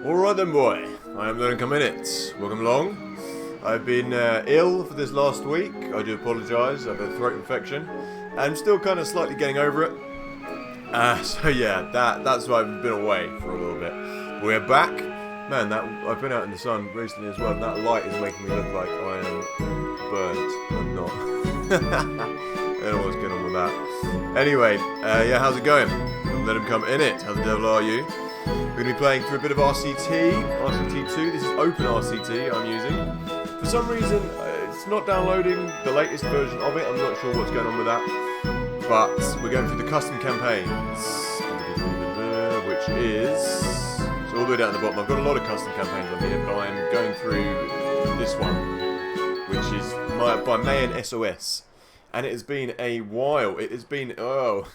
Alright then, boy. I am going to come in it. Welcome along. I've been ill for this last week. I do apologise. I've had a throat infection. I'm still kind of slightly getting over it. So yeah, that's why I've been away for a little bit. We're back. Man, I've been out in the sun recently as well, and that light is making me look like I am burnt. I'm not. I don't know what's going on with that. Anyway, yeah, how's it going? Let him come in it. How the devil are you? We're going to be playing through a bit of RCT2. This is Open RCT I'm using. For some reason, it's not downloading the latest version of it. I'm not sure what's going on with that. But we're going through the custom campaigns, which is... So all the way down at the bottom, I've got a lot of custom campaigns on here, but I'm going through this one, which is by Mayan SOS. And it has been a while. It has been... Oh...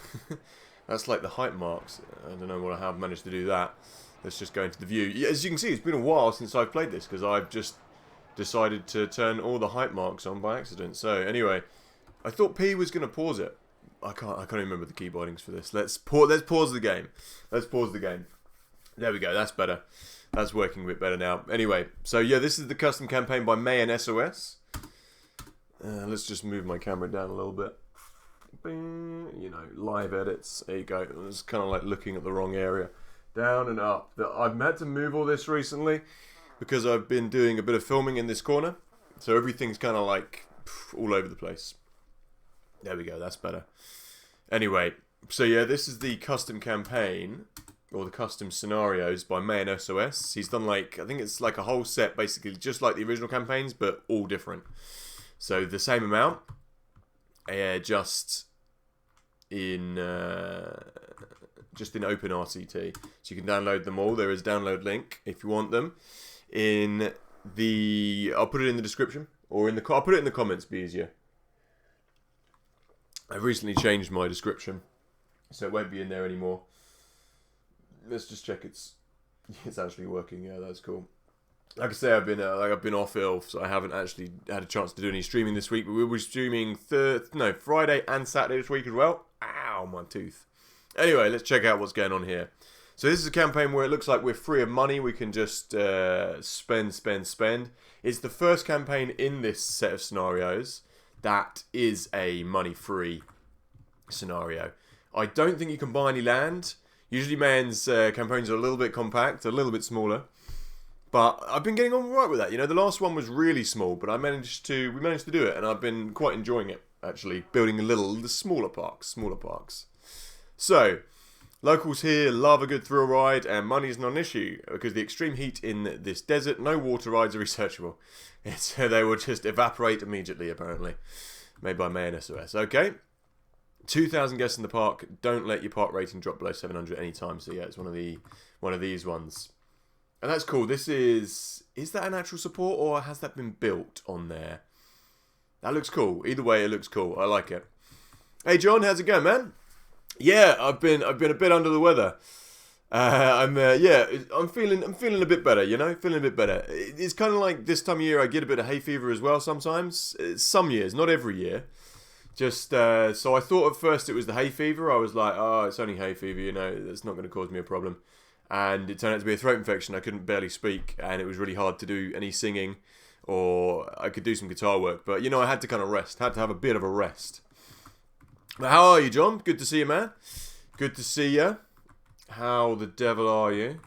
That's like the height marks. I don't know how I've managed to do that. Let's just go into the view. As you can see, it's been a while since I've played this because I've just decided to turn all the height marks on by accident. So anyway, I thought P was going to pause it. I can't even remember the keyboardings for this. Let's pause the game. Let's pause the game. There we go. That's better. That's working a bit better now. Anyway, so yeah, this is the custom campaign by Mayan SOS. Let's just move my camera down a little bit. You know, live edits. There you go. I was kind of like looking at the wrong area. Down and up. I've had to move all this recently because I've been doing a bit of filming in this corner. So everything's kind of like all over the place. There we go. That's better. Anyway, so yeah, this is the custom campaign or the custom scenarios by Mayan SOS. He's done like, I think it's like a whole set basically just like the original campaigns but all different. So the same amount. Just in Open RCT, so you can download them all. There is a download link if you want them. I'll put it in the description or I'll put it in the comments. Be easier. I've recently changed my description, so it won't be in there anymore. Let's just check it's actually working. Yeah, that's cool. Like I say, I've been off ill, so I haven't actually had a chance to do any streaming this week. But we were streaming Friday and Saturday this week as well. Ow, my tooth. Anyway, let's check out what's going on here. So this is a campaign where it looks like we're free of money. We can just spend. It's the first campaign in this set of scenarios that is a money-free scenario. I don't think you can buy any land. Usually, Mayan's campaigns are a little bit compact, a little bit smaller. But I've been getting on right with that. You know, the last one was really small, but we managed to do it, and I've been quite enjoying it, actually. Building the smaller parks. So, locals here love a good thrill ride, and money is not an issue, because the extreme heat in this desert, no water rides are researchable. They will just evaporate immediately, apparently. Made by Mayan SOS. Okay. 2,000 guests in the park. Don't let your park rating drop below 700 anytime. So yeah, it's one of these ones. And that's cool. This is that an actual support or has that been built on there? That looks cool. Either way, it looks cool. I like it. Hey John, how's it going, man? Yeah, I've been a bit under the weather. I'm feeling a bit better, you know, feeling a bit better. It's kind of like this time of year I get a bit of hay fever as well sometimes. Some years, not every year. Just so I thought at first it was the hay fever. I was like, oh, it's only hay fever, you know, that's not going to cause me a problem. And it turned out to be a throat infection. I couldn't barely speak, and it was really hard to do any singing, or I could do some guitar work. But, you know, I had to kind of rest. Had to have a bit of a rest. But how are you, John? Good to see you, man. Good to see you. How the devil are you?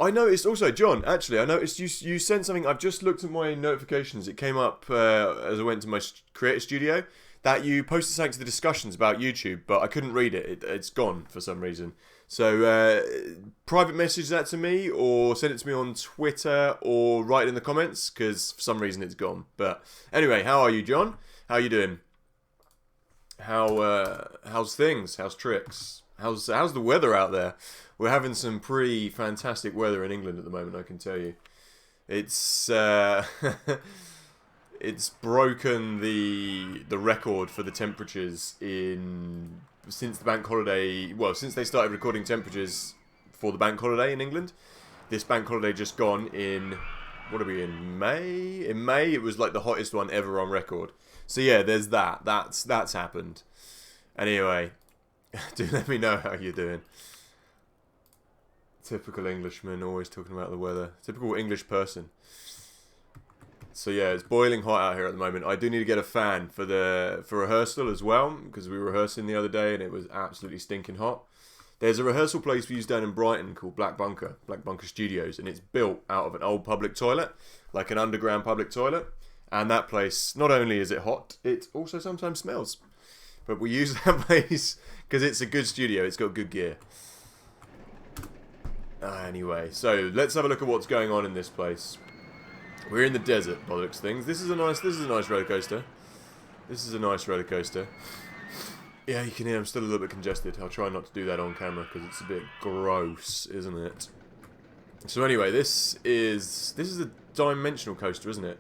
I noticed also, John, actually, I noticed you sent something. I've just looked at my notifications. It came up as I went to my creator studio that you posted something to the discussions about YouTube, but I couldn't read it. It's gone for some reason. So, private message that to me, or send it to me on Twitter, or write it in the comments, because for some reason it's gone. But anyway, how are you, John? How are you doing? How's things? How's tricks? How's the weather out there? We're having some pretty fantastic weather in England at the moment, I can tell you. It's it's broken the record for the temperatures since the bank holiday. Well, since they started recording temperatures for the bank holiday in England. This bank holiday just gone in, what are we in, May? In May, it was like the hottest one ever on record. So yeah, there's that. That's happened. Anyway, do let me know how you're doing. Typical Englishman, always talking about the weather. Typical English person. So yeah, it's boiling hot out here at the moment. I do need to get a fan for rehearsal as well, because we were rehearsing the other day and it was absolutely stinking hot. There's a rehearsal place we use down in Brighton called Black Bunker Studios, and it's built out of an old public toilet, like an underground public toilet. And that place, not only is it hot, it also sometimes smells. But we use that place because it's a good studio. It's got good gear. Anyway, so let's have a look at what's going on in this place. We're in the desert, by the looks of things. This is a nice roller coaster. This is a nice roller coaster. Yeah, you can hear I'm still a little bit congested. I'll try not to do that on camera because it's a bit gross, isn't it? So anyway, this is a dimensional coaster, isn't it?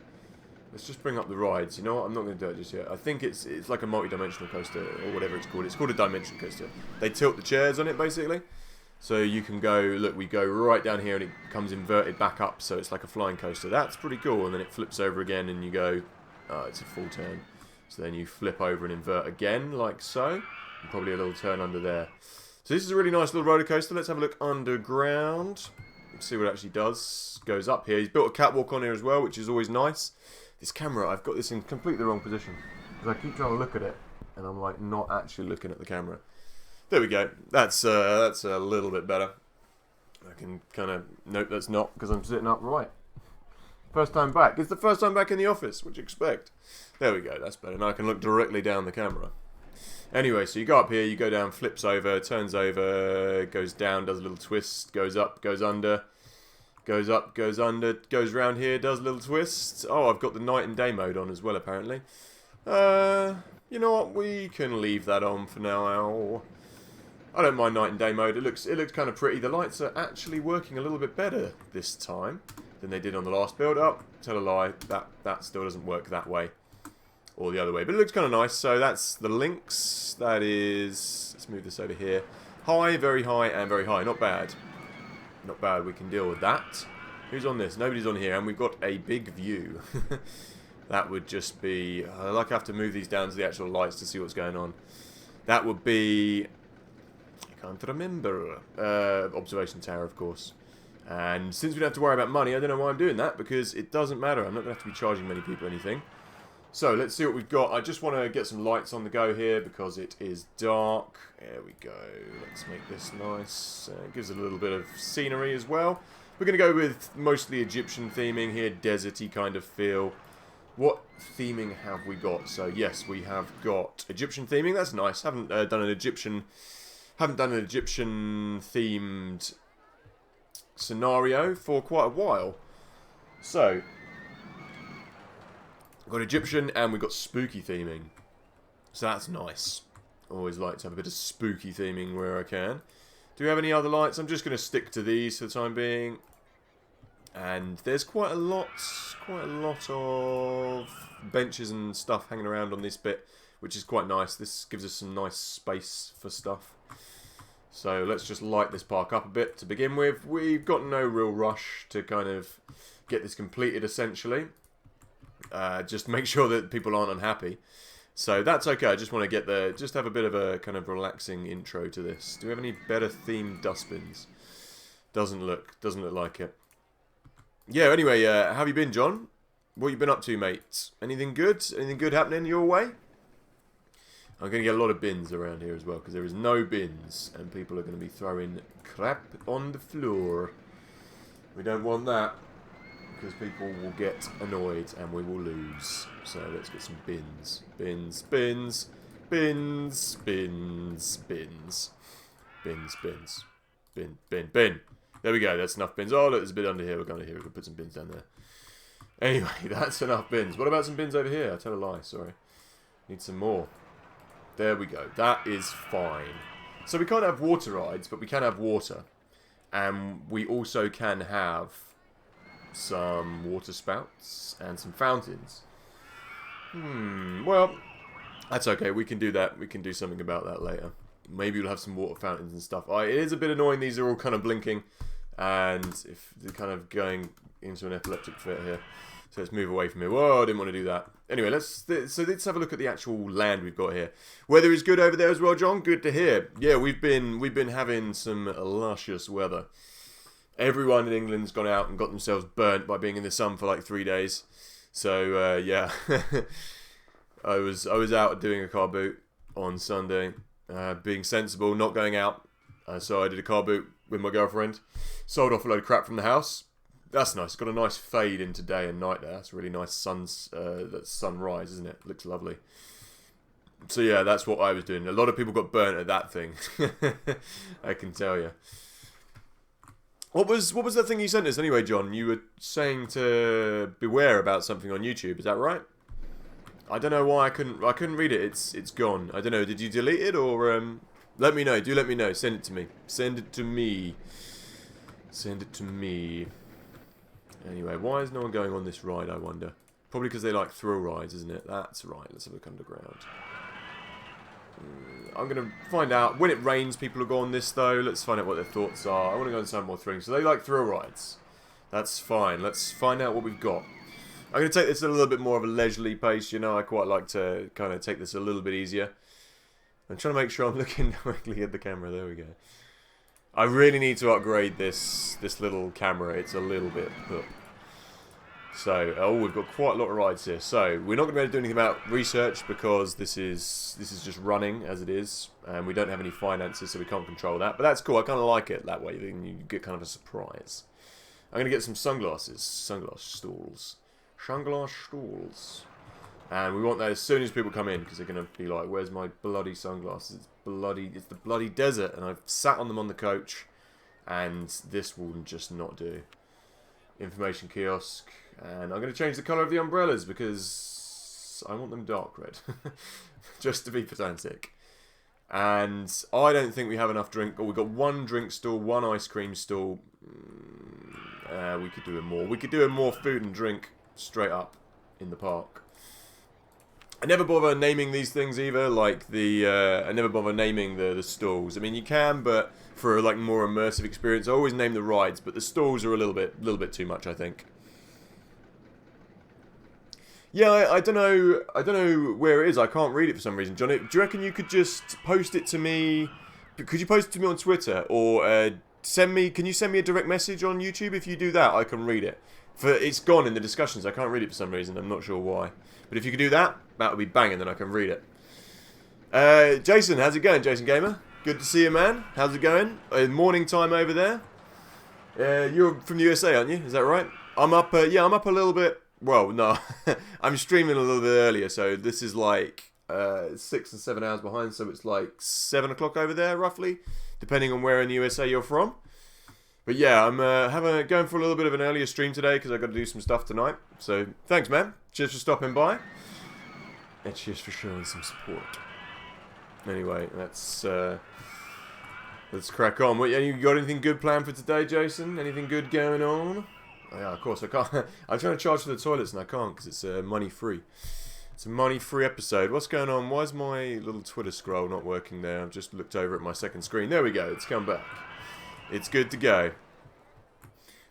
Let's just bring up the rides. You know what? I'm not going to do it just yet. I think it's like a multi-dimensional coaster or whatever it's called. It's called a dimension coaster. They tilt the chairs on it basically. So you can go, look, we go right down here and it comes inverted back up, so it's like a flying coaster. That's pretty cool, and then it flips over again and you go, oh, it's a full turn. So then you flip over and invert again, like so. And probably a little turn under there. So this is a really nice little roller coaster. Let's have a look underground. Let's see what it actually does. Goes up here. He's built a catwalk on here as well, which is always nice. This camera, I've got this in completely the wrong position. Because I keep trying to look at it, and I'm like not actually looking at the camera. There we go. That's a little bit better. I can kind of... Nope, that's not, because I'm sitting upright. First time back. It's the first time back in the office. What do you expect? There we go. That's better. Now I can look directly down the camera. Anyway, so you go up here, you go down, flips over, turns over, goes down, does a little twist, goes up, goes under, goes up, goes under, goes round here, does a little twist. Oh, I've got the night and day mode on as well, apparently. You know what? We can leave that on for now. I don't mind night and day mode. It looks kind of pretty. The lights are actually working a little bit better this time than they did on the last build up. Tell a lie, that still doesn't work that way or the other way, but it looks kind of nice. So that's the links. That is, let's move this over here. High, very high, and very high. Not bad. Not bad. We can deal with that. Who's on this? Nobody's on here, and we've got a big view. That would just be... I like I have to move these down to the actual lights to see what's going on. That would be... I can't remember. Observation tower, of course. And since we don't have to worry about money, I don't know why I'm doing that, because it doesn't matter. I'm not going to have to be charging many people anything. So, let's see what we've got. I just want to get some lights on the go here, because it is dark. There we go. Let's make this nice. It gives a little bit of scenery as well. We're going to go with mostly Egyptian theming here, deserty kind of feel. What theming have we got? So, yes, we have got Egyptian theming. That's nice. Haven't done an Egyptian themed scenario for quite a while. So, we've got Egyptian and we've got spooky theming. So that's nice. Always like to have a bit of spooky theming where I can. Do we have any other lights? I'm just going to stick to these for the time being. And there's quite a lot of benches and stuff hanging around on this bit, which is quite nice. This gives us some nice space for stuff. So let's just light this park up a bit to begin with. We've got no real rush to kind of get this completed, essentially. Just make sure that people aren't unhappy. So that's okay. I just want to get just have a bit of a kind of relaxing intro to this. Do we have any better themed dustbins? Doesn't look like it. Yeah, anyway, how have you been, John? What have you been up to, mate? Anything good? Anything good happening your way? I'm going to get a lot of bins around here as well, because there is no bins, and people are going to be throwing crap on the floor. We don't want that, because people will get annoyed, and we will lose. So let's get some bins. Bins, bins, bins, bins, bins. Bins, bins. Bin, bin, bin. There we go, that's enough bins. Oh, look, there's a bit under here. We're going to here. We'll put some bins down there. Anyway, that's enough bins. What about some bins over here? I tell a lie, sorry. Need some more. There we go. That is fine. So we can't have water rides, but we can have water. And we also can have some water spouts and some fountains. Well, that's okay. We can do that. We can do something about that later. Maybe we'll have some water fountains and stuff. It is a bit annoying. These are all kind of blinking. And if they're kind of going into an epileptic fit here. So let's move away from here. Whoa, I didn't want to do that. Anyway, let's have a look at the actual land we've got here. Weather is good over there as well, John. Good to hear. Yeah, we've been having some luscious weather. Everyone in England's gone out and got themselves burnt by being in the sun for like 3 days. So yeah, I was out doing a car boot on Sunday, being sensible, not going out. So I did a car boot with my girlfriend, sold off a load of crap from the house. That's nice. It's got a nice fade into day and night there. It's a really nice that's sunrise, isn't it? Looks lovely. So yeah, that's what I was doing. A lot of people got burnt at that thing. I can tell you. What was that thing you sent us anyway, John? You were saying to beware about something on YouTube. Is that right? I don't know why I couldn't read it. It's gone. I don't know. Did you delete it or let me know. Do let me know. Send it to me. Send it to me. Send it to me. Anyway, why is no one going on this ride, I wonder? Probably because they like thrill rides, isn't it? That's right. Let's have a look underground. I'm going to find out. When it rains, people will go on this, though. Let's find out what their thoughts are. I want to go on some more things. So they like thrill rides. That's fine. Let's find out what we've got. I'm going to take this at a little bit more of a leisurely pace. You know, I quite like to kind of take this a little bit easier. I'm trying to make sure I'm looking directly at the camera. There we go. I really need to upgrade this little camera. It's a little bit poop. So, oh, we've got quite a lot of rides here. So, we're not going to be able to do anything about research because this is just running as it is, and we don't have any finances, so we can't control that. But that's cool. I kind of like it that way. Then you get kind of a surprise. I'm going to get some sunglasses, sunglass stools, and we want that as soon as people come in because they're going to be like, "Where's my bloody sunglasses? It's the bloody desert," and I've sat on them on the coach, and this will just not do. Information kiosk. And I'm going to change the colour of the umbrellas because I want them dark red. Just to be pedantic. And I don't think we have enough drink. We've got one drink stall, one ice cream stall. We could do more. We could do more food and drink straight up in the park. I never bother naming these things either. Like I never bother naming the stalls. I mean, you can, but for a more immersive experience, I always name the rides. But the stalls are a little bit too much, I think. Yeah, I don't know where it is. I can't read it for some reason. John, do you reckon you could just post it to me? Could you post it to me on Twitter? Or can you send me a direct message on YouTube? If you do that, I can read it. It's gone in the discussions. I can't read it for some reason. I'm not sure why. But if you could do that, that would be banging, then I can read it. Jason, how's it going, Jason Gamer? Good to see you, man. How's it going? Morning time over there. You're from the USA, aren't you? Is that right? I'm up, I'm up a little bit. Well, no, I'm streaming a little bit earlier, so this is like 6 and 7 hours behind, so it's like 7 o'clock over there, roughly, depending on where in the USA you're from. But yeah, I'm going for a little bit of an earlier stream today because I've got to do some stuff tonight. So thanks, man. Cheers for stopping by, and cheers for showing some support. Anyway, let's crack on. You got anything good planned for today, Jason? Anything good going on? Oh, yeah, of course I can't. I'm trying to charge for the toilets and I can't because it's money free. It's a money free episode. What's going on? Why is my little Twitter scroll not working there? I've just looked over at my second screen. There we go. It's come back. It's good to go.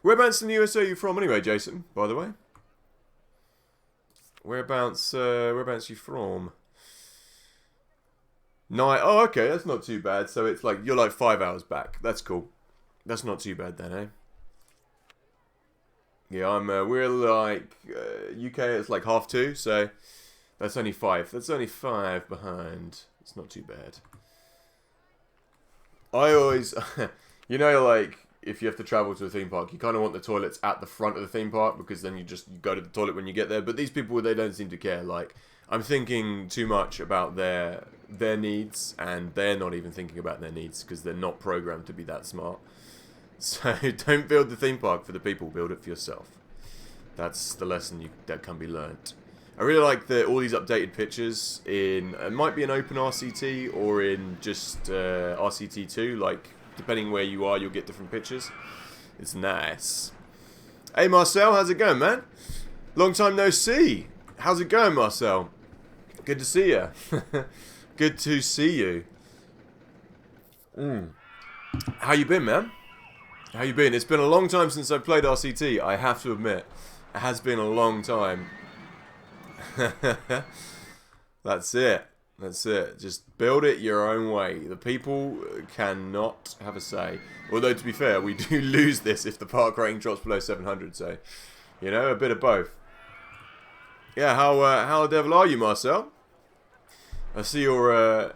Whereabouts in the USA are you from anyway, Jason? By the way, whereabouts you from? Night. Oh, okay. That's not too bad. So it's like you're like 5 hours back. That's cool. That's not too bad then, eh? Yeah, we're like, UK, it's like 2:30, so that's only 5. That's only 5 behind. It's not too bad. I always, you know, like, if you have to travel to a theme park, you kind of want the toilets at the front of the theme park, because then you go to the toilet when you get there. But these people, they don't seem to care. Like, I'm thinking too much about their needs, and they're not even thinking about their needs, because they're not programmed to be that smart. So don't build the theme park for the people, build it for yourself. That's the lesson that can be learnt. I really like all these updated pictures in, it might be an open RCT or in just RCT2, like depending where you are you'll get different pictures. It's nice. Hey Marcel, how's it going, man? Long time no see. How's it going, Marcel? Good to see you. Good to see you. How you been, man? How you been? It's been a long time since I've played RCT, I have to admit. It has been a long time. That's it. That's it. Just build it your own way. The people cannot have a say. Although, to be fair, we do lose this if the park rating drops below 700. So, you know, a bit of both. Yeah, how the devil are you, Marcel? I see you're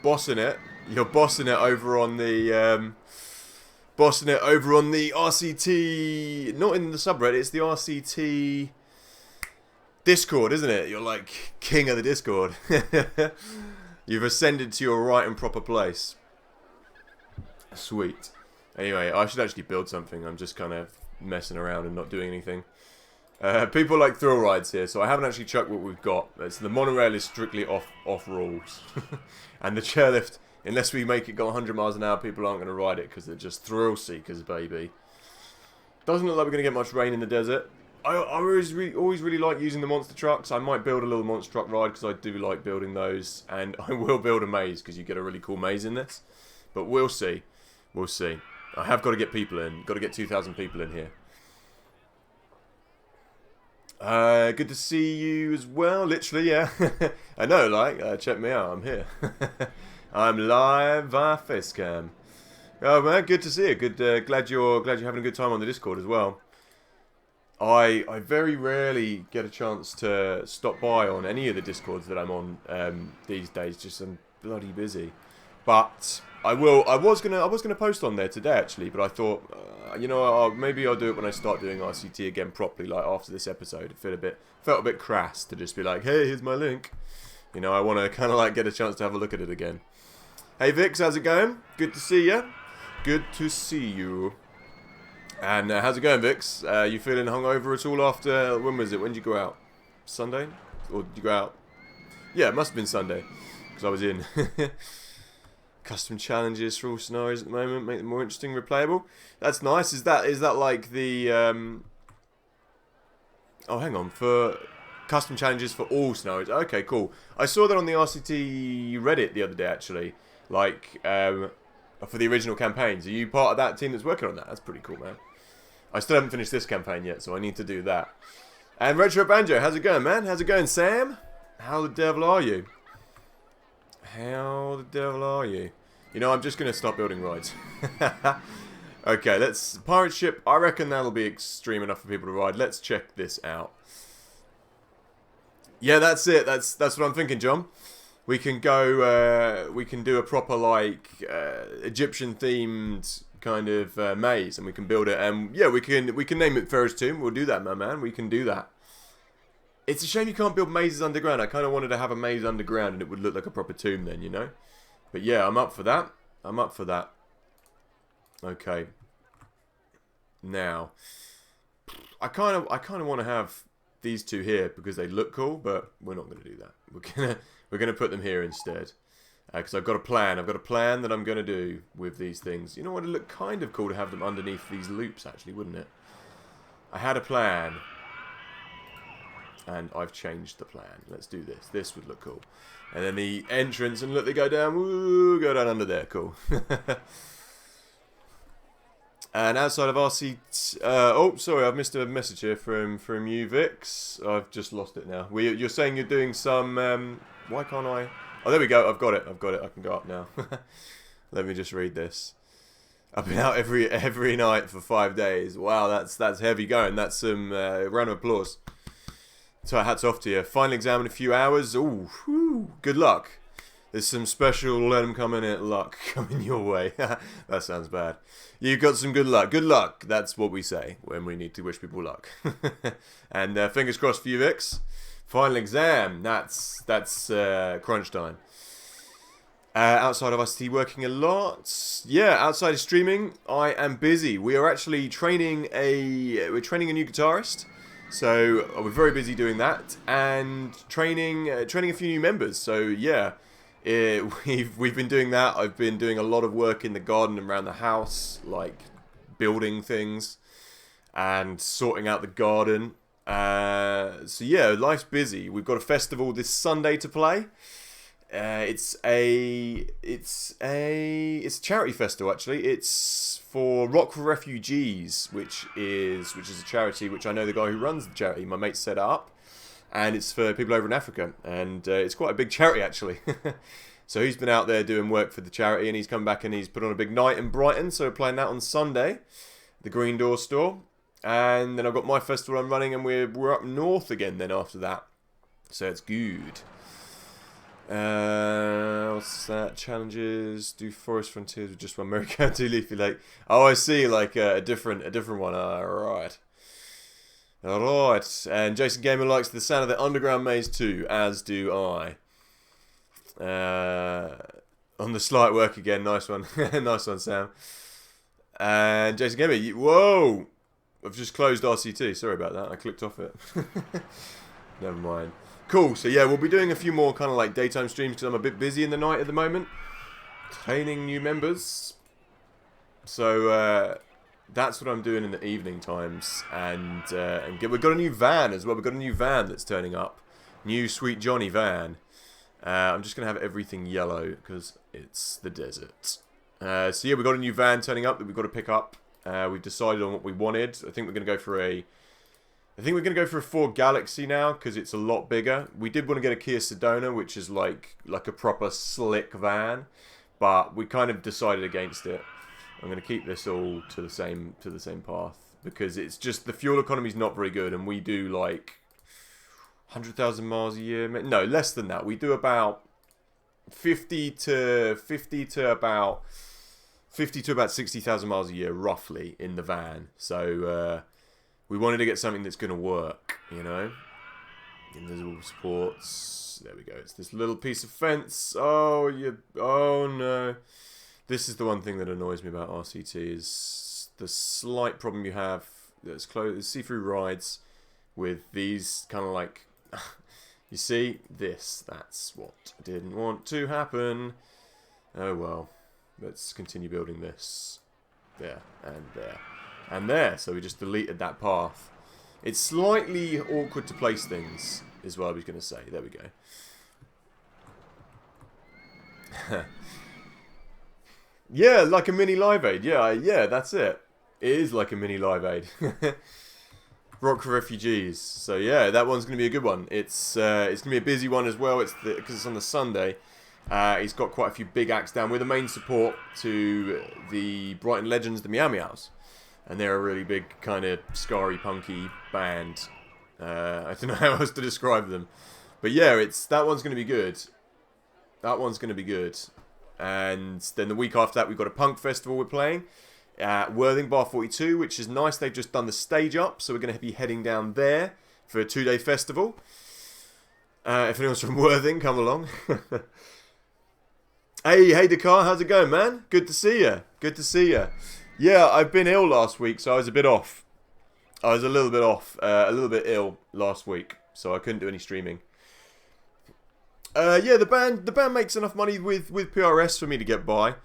bossing it. You're bossing it over on the RCT. Not in the subreddit. It's the RCT Discord, isn't it? You're like king of the Discord. You've ascended to your right and proper place. Sweet. Anyway, I should actually build something. I'm just kind of messing around and not doing anything. People like thrill rides here, so I haven't actually chucked what we've got. So the monorail is strictly off rules. And the chairlift, unless we make it go 100 miles an hour, people aren't going to ride it because they're just thrill seekers, baby. Doesn't look like we're going to get much rain in the desert. I always really like using the monster trucks. I might build a little monster truck ride because I do like building those. And I will build a maze because you get a really cool maze in this. But we'll see. We'll see. I have got to get people in. Got to get 2,000 people in here. Good to see you as well. Literally, yeah. I know, like, check me out. I'm here. I'm live via Facecam. Oh man, good to see you. Good. Glad you're having a good time on the Discord as well. I very rarely get a chance to stop by on any of the Discords that I'm on these days. Just I'm bloody busy. But I will. I was gonna post on there today actually, but I thought, you know, maybe I'll do it when I start doing RCT again properly, like after this episode. It felt a bit crass to just be like, hey, here's my link. You know, I want to kind of like get a chance to have a look at it again. Hey Vix, how's it going? Good to see you. Good to see you. And how's it going, Vix? You feeling hungover at all after, when was it? When did you go out? Sunday? Or did you go out? Yeah, it must have been Sunday, because I was in. Custom challenges for all scenarios at the moment, make them more interesting, replayable. That's nice. Is that like the, oh, hang on, for custom challenges for all scenarios. Okay, cool. I saw that on the RCT Reddit the other day, actually. Like, for the original campaigns. Are you part of that team that's working on that? That's pretty cool, man. I still haven't finished this campaign yet, so I need to do that. And Retro Banjo, how's it going, man? How's it going, Sam? How the devil are you? How the devil are you? You know, I'm just going to stop building rides. Okay, let's... Pirate ship, I reckon that'll be extreme enough for people to ride. Let's check this out. Yeah, that's it. That's what I'm thinking, John. We can go, we can do a proper, like, Egyptian-themed kind of maze, and we can build it, and yeah, we can name it Pharaoh's Tomb. We'll do that, my man. We can do that. It's a shame you can't build mazes underground. I kind of wanted to have a maze underground, and it would look like a proper tomb then, you know? But yeah, I'm up for that. I'm up for that. Okay. Now, I kind of want to have these two here because they look cool, but we're not going to do that. We're gonna put them here instead. Because I've got a plan. I've got a plan that I'm going to do with these things. You know what? It'd look kind of cool to have them underneath these loops, actually, wouldn't it? I had a plan. And I've changed the plan. Let's do this. This would look cool. And then the entrance, and look, they go down. Woo, go down under there. Cool. And outside of RC... oh, sorry, I've missed a message here from you, Vix. I've just lost it now. You're saying you're doing some... why can't I... Oh, there we go. I've got it. I can go up now. Let me just read this. I've been out every night for 5 days. Wow, that's heavy going. That's some round of applause. So hats off to you. Final exam in a few hours. Ooh, whew, good luck. There's some special luck coming your way. That sounds bad. You've got some good luck. Good luck. That's what we say when we need to wish people luck. And fingers crossed for you, Vix. Final exam. That's crunch time. Outside of ICT, working a lot. Yeah, outside of streaming, I am busy. We are actually training a new guitarist. So we're very busy doing that and training a few new members. So yeah, we've been doing that. I've been doing a lot of work in the garden and around the house, like building things and sorting out the garden. So yeah, life's busy. We've got a festival this Sunday to play. It's a charity festival actually. It's for Rock for Refugees, which is a charity which I know the guy who runs the charity. My mate set it up, and it's for people over in Africa, and it's quite a big charity actually. So he's been out there doing work for the charity, and he's come back and he's put on a big night in Brighton. So we're playing that on Sunday, the Green Door store, and then I've got my festival I'm running, and we're up north again then after that. So it's good. What's that? Challenges. Do Forest Frontiers with just one Merry County Leafy Lake. Oh, I see. Like a different one. Alright. Alright. And Jason Gamer likes the sound of the Underground Maze too, as do I. On the slight work again. Nice one. Nice one, Sam. And Jason Gamer. Whoa! I've just closed RCT. Sorry about that. I clicked off it. Never mind. Cool, so yeah, we'll be doing a few more kind of like daytime streams because I'm a bit busy in the night at the moment. Training new members. So that's what I'm doing in the evening times. And we've got a new van as well. We've got a new van that's turning up. New Sweet Johnny van. I'm just going to have everything yellow because it's the desert. So yeah, we've got a new van turning up that we've got to pick up. We've decided on what we wanted. I think we're going to go for a Ford Galaxy now because it's a lot bigger. We did want to get a Kia Sedona, which is like a proper slick van, but we kind of decided against it. I'm going to keep this all to the same path because it's just the fuel economy is not very good, and we do like 100,000 miles a year. No, less than that. We do about 50 to about 60,000 miles a year roughly in the van. So we wanted to get something that's going to work, you know. Invisible supports. There we go. It's this little piece of fence. Oh no. This is the one thing that annoys me about RCT is the slight problem you have. That's close. See-through rides with these kind of like. You see this. That's what I didn't want to happen. Oh well. Let's continue building this. There and there. And there, so we just deleted that path. It's slightly awkward to place things, is what I was going to say. There we go. Yeah, like a mini Live Aid. Yeah, that's it. It is like a mini Live Aid. Rock for Refugees. So yeah, that one's going to be a good one. It's going to be a busy one as well. Because it's on the Sunday. He's got quite a few big acts down. We're the main support to the Brighton Legends, the Meow Meows. And they're a really big kind of scary, punky band. I don't know how else to describe them. But yeah, that one's going to be good. That one's going to be good. And then the week after that, we've got a punk festival we're playing. At Worthing Bar 42, which is nice. They've just done the stage up. So we're going to be heading down there for a 2-day festival. If anyone's from Worthing, come along. Hey Dakar, how's it going, man? Good to see you. Good to see you. Yeah, I've been ill last week, so I was a bit off. I was a little bit off, a little bit ill last week, so I couldn't do any streaming. Yeah, the band makes enough money with PRS for me to get by.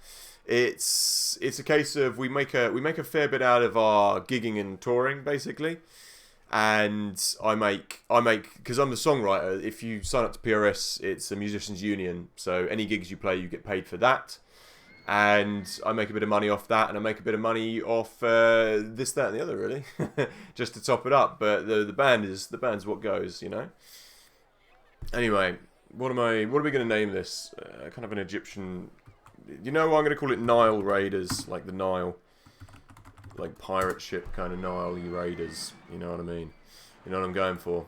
It's a case of we make a fair bit out of our gigging and touring basically, and I make because I'm the songwriter. If you sign up to PRS, it's a musicians union, so any gigs you play, you get paid for that. And I make a bit of money off that, and I make a bit of money off this, that, and the other, really, just to top it up. But the band's what goes, you know. Anyway, what are we going to name this? Kind of an Egyptian. You know, I'm going to call it Nile Raiders, like the Nile, like pirate ship kind of Nile Raiders. You know what I mean? You know what I'm going for,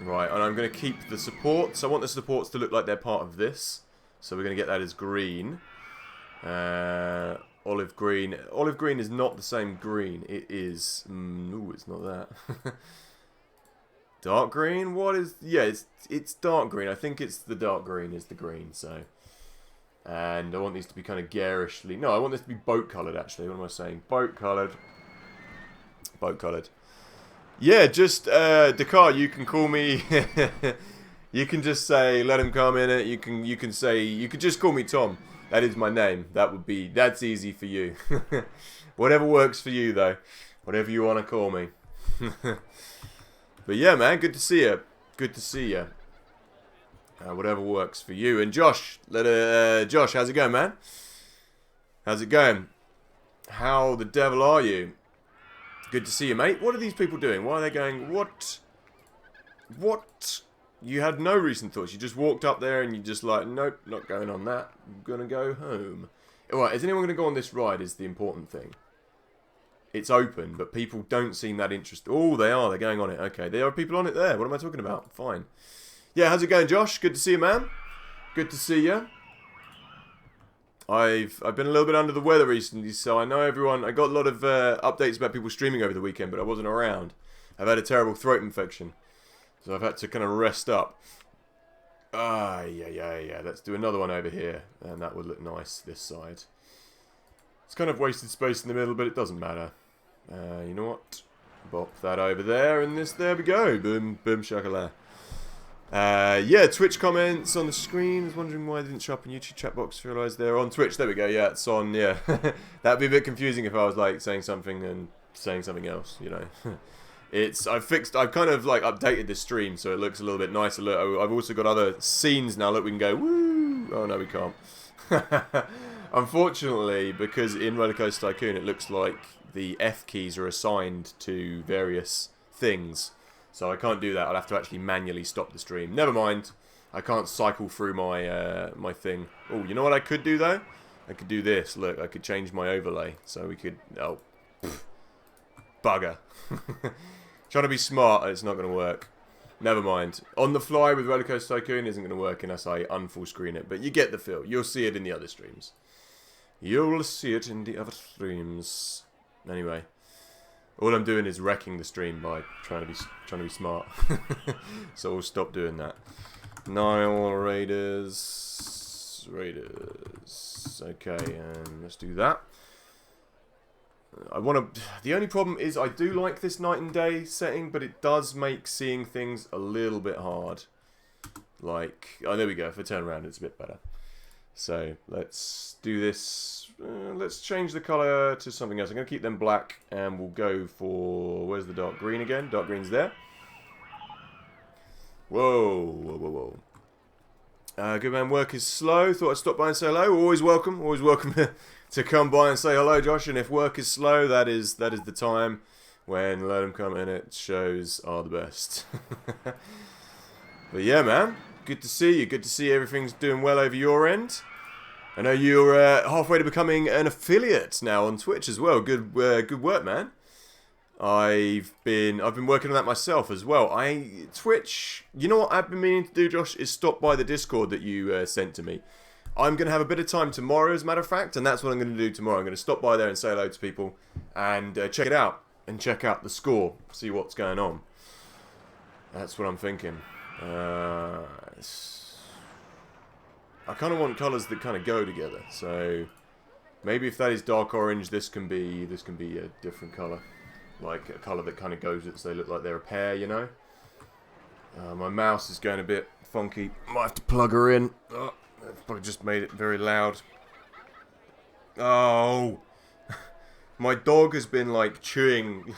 right? And I'm going to keep the supports. I want the supports to look like they're part of this, so we're going to get that as green. Olive green. Olive green is not the same green. It is. Ooh, it's not that. Dark green. What is? Yeah, it's dark green. I think it's the dark green is the green. So, and I want these to be kind of garishly. No, I want this to be boat coloured. Actually, what am I saying? Boat coloured. Boat coloured. Yeah, just Dakar. You can call me. You can just say let him come in it. You can say you could just call me Tom. That is my name. That's easy for you. Whatever works for you, though. Whatever you want to call me. But yeah, man, good to see you. Good to see you. Whatever works for you. And Josh, Josh, how's it going, man? How's it going? How the devil are you? Good to see you, mate. What are these people doing? Why are they going? What? What? You had no recent thoughts. You just walked up there and you just like, nope, not going on that. I'm going to go home. Alright, is anyone going to go on this ride is the important thing. It's open, but people don't seem that interested. Oh, they are. They're going on it. Okay, there are people on it there. What am I talking about? Fine. Yeah, how's it going, Josh? Good to see you, man. Good to see you. I've been a little bit under the weather recently, so I know everyone... I got a lot of updates about people streaming over the weekend, but I wasn't around. I've had a terrible throat infection, so I've had to kind of rest up. Yeah. Let's do another one over here, and that would look nice this side. It's kind of wasted space in the middle, but it doesn't matter. You know what? Bop that over there, and this, there we go. Boom, boom, shakalaka. Yeah, Twitch comments on the screen. I was wondering why they didn't show up in YouTube chat box. Realised they're on Twitch. There we go. Yeah, it's on. Yeah, that'd be a bit confusing if I was like saying something and saying something else. You know, I've kind of like updated this stream so it looks a little bit nicer. Look, I've also got other scenes now. Look, we can go woo. Oh no, we can't. Unfortunately, because in Rollercoaster Tycoon it looks like the F keys are assigned to various things. So I can't do that. I'll have to actually manually stop the stream. Never mind. I can't cycle through my my thing. Oh, you know what I could do though? I could do this. Look, I could change my overlay. So we could... Oh. Pff, bugger. Trying to be smart, it's not going to work. Never mind. On the fly with Rollercoaster Tycoon isn't going to work unless I unfull screen it. But you get the feel. You'll see it in the other streams. You'll see it in the other streams. Anyway. All I'm doing is wrecking the stream by trying to be smart. So we'll stop doing that. Nile Raiders. Okay, and let's do that. The only problem is I do like this night and day setting, but it does make seeing things a little bit hard. Like, oh, there we go. If I turn around, it's a bit better. So let's do this. Let's change the colour to something else. I'm going to keep them black, and we'll go for... Where's the dark green again? Dark green's there. Whoa. Good man, work is slow. Thought I'd stop by and say hello. Always welcome to come by and say hello, Josh. And if work is slow, that is the time when Let 'Em Come In It shows are the best. But yeah, man. Good to see you. Good to see everything's doing well over your end. I know you're halfway to becoming an affiliate now on Twitch as well. Good work, man. I've been working on that myself as well. Twitch, you know what I've been meaning to do, Josh, is stop by the Discord that you sent to me. I'm going to have a bit of time tomorrow, as a matter of fact, and that's what I'm going to do tomorrow. I'm going to stop by there and say hello to people and check it out and check out the score, see what's going on. That's what I'm thinking. I kind of want colours that kind of go together, so maybe if that is dark orange, this can be a different colour, like a colour that kind of goes so they look like they're a pair, you know. My mouse is going a bit funky. Might have to plug her in. Oh, I've probably just made it very loud. Oh, my dog has been like chewing.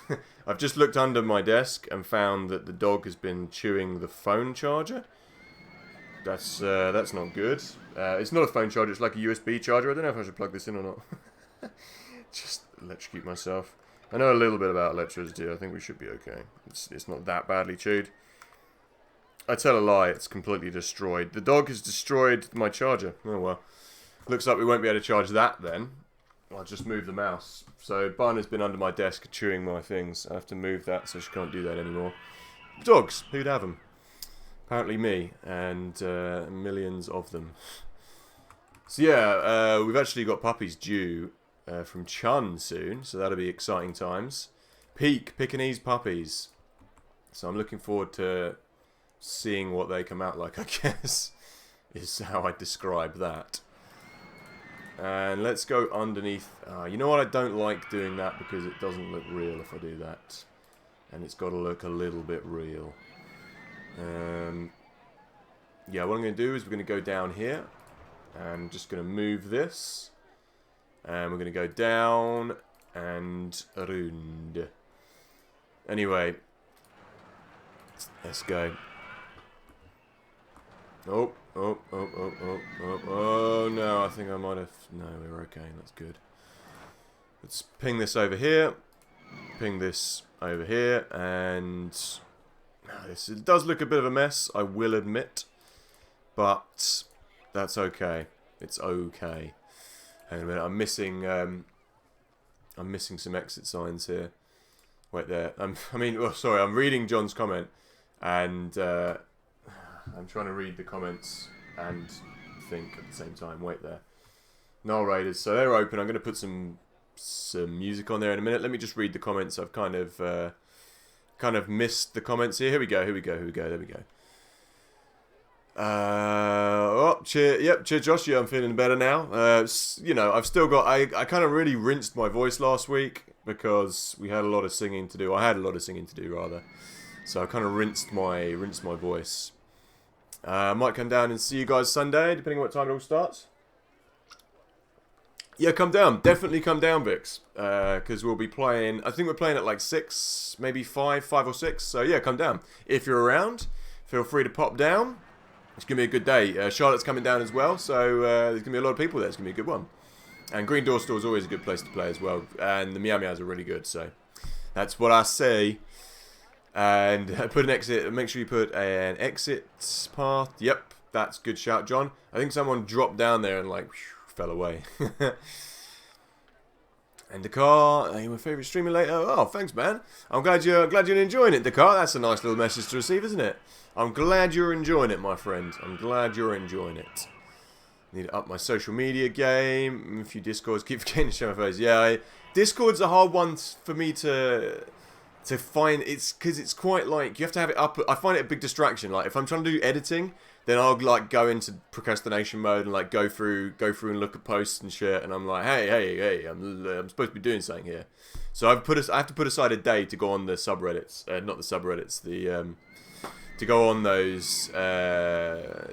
I've just looked under my desk and found that the dog has been chewing the phone charger. That's not good. It's not a phone charger, it's like a USB charger. I don't know if I should plug this in or not. Just electrocute myself. I know a little bit about electricity. I think we should be okay. It's not that badly chewed. I tell a lie, it's completely destroyed. The dog has destroyed my charger. Oh well. Looks like we won't be able to charge that then. I'll just move the mouse. So Barna's been under my desk chewing my things. I have to move that so she can't do that anymore. Dogs, who'd have them? Apparently me, and millions of them. So yeah, we've actually got puppies due from Chun soon, so that'll be exciting times. Pekingese puppies. So I'm looking forward to seeing what they come out like, I guess, is how I describe that. And let's go underneath. You know what, I don't like doing that because it doesn't look real if I do that. And it's got to look a little bit real. Yeah, what I'm going to do is we're going to go down here. I'm just going to move this. And we're going to go down and around. Anyway. Let's go. Oh no, I think I might have... No, we're okay, that's good. Let's ping this over here. Ping this over here, and... This does look a bit of a mess, I will admit. But that's okay. It's okay. Hang on a minute, I'm missing some exit signs here. Wait there. I'm reading John's comment, and I'm trying to read the comments and think at the same time. Wait there. Null Raiders. So they're open. I'm going to put some music on there in a minute. Let me just read the comments. I've kind of missed the comments here. Here we go. There we go. Cheer Josh. Yeah, I'm feeling better now. You know, I've still got. I kind of really rinsed my voice last week because we had a lot of singing to do. I had a lot of singing to do rather. So I kind of rinsed my voice. Might come down and see you guys Sunday, depending on what time it all starts. Yeah, come down. Definitely come down, Vix. Because we'll be playing... I think we're playing at like 6, maybe 5 or 6. So yeah, come down. If you're around, feel free to pop down. It's going to be a good day. Charlotte's coming down as well. So there's going to be a lot of people there. It's going to be a good one. And Green Door Store is always a good place to play as well. And the Meow Meows are really good. So that's what I say. And put an exit. Make sure you put an exit path. Yep, that's good shout, John. I think someone dropped down there and like... fell away. And Dakar, are you my favourite streamer later? Oh, thanks, man. I'm glad you're enjoying it, Dakar. That's a nice little message to receive, isn't it? I'm glad you're enjoying it, my friend. I'm glad you're enjoying it. Need to up my social media game. A few Discords. Keep forgetting to show my face. Yeah, Discord's a hard one for me to find. It's because it's quite like you have to have it up. I find it a big distraction. Like if I'm trying to do editing, then I'll like go into procrastination mode and like go through and look at posts and shit, and I'm like, hey, I'm supposed to be doing something here. So I have to put aside a day to go on the subreddits, not the subreddits, to go on those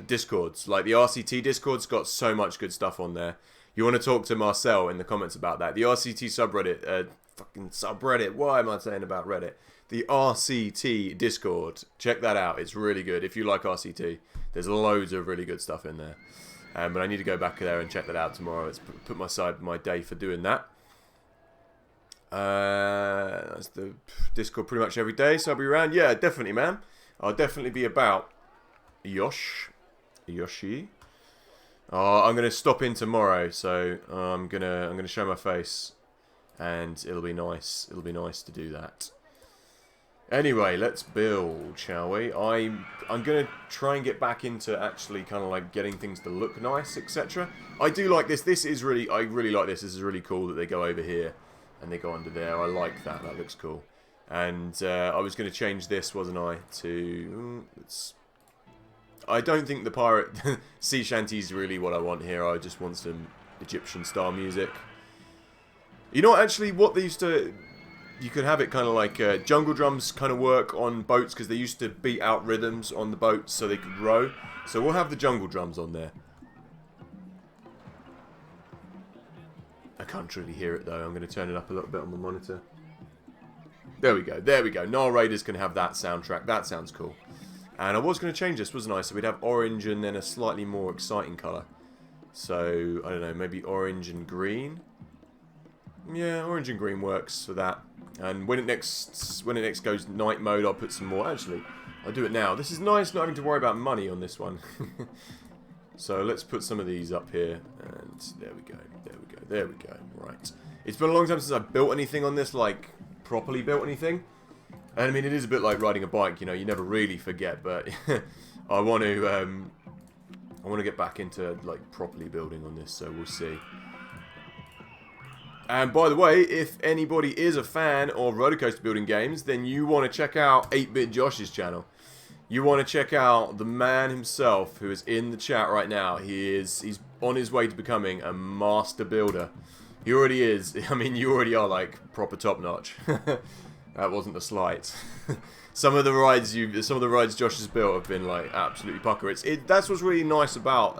Discords. Like the RCT Discord's got so much good stuff on there. You want to talk to Marcel in the comments about that. The RCT subreddit, fucking subreddit. Why am I saying about Reddit? The RCT Discord. Check that out. It's really good. If you like RCT. There's loads of really good stuff in there. But I need to go back there and check that out tomorrow. Let's put aside my day for doing that. That's the Discord pretty much every day, so I'll be around. Yeah, definitely, man. I'll definitely be about. Yoshi. Oh, I'm gonna stop in tomorrow, so I'm gonna show my face, and it'll be nice. It'll be nice to do that. Anyway, let's build, shall we? I'm going to try and get back into actually kind of like getting things to look nice, etc. I do like this. I really like this. This is really cool that they go over here and they go under there. I like that. That looks cool. And I was going to change this, wasn't I, to... I don't think the pirate sea shanty is really what I want here. I just want some Egyptian style music. You know, actually, what they used to... You could have it kind of like jungle drums kind of work on boats because they used to beat out rhythms on the boats so they could row. So we'll have the jungle drums on there. I can't really hear it though. I'm going to turn it up a little bit on the monitor. There we go. There we go. Null Raiders can have that soundtrack. That sounds cool. And I was going to change this, wasn't I? So we'd have orange and then a slightly more exciting colour. So, I don't know, maybe orange and green. Yeah, orange and green works for that. And when it next goes night mode, I'll put some more. Actually, I'll do it now. This is nice not having to worry about money on this one. So let's put some of these up here. And there we go. There we go. There we go. Right. It's been a long time since I've built anything on this, like, properly built anything. And I mean, it is a bit like riding a bike, you know, you never really forget, but I want to get back into, like, properly building on this, so we'll see. And by the way, if anybody is a fan of rollercoaster building games, then you want to check out 8-Bit Josh's channel. You want to check out the man himself who is in the chat right now. He's on his way to becoming a master builder. He already is. I mean, you already are like proper top notch. That wasn't a slight. Some of the rides Josh has built have been like absolutely pucker. That's what's really nice about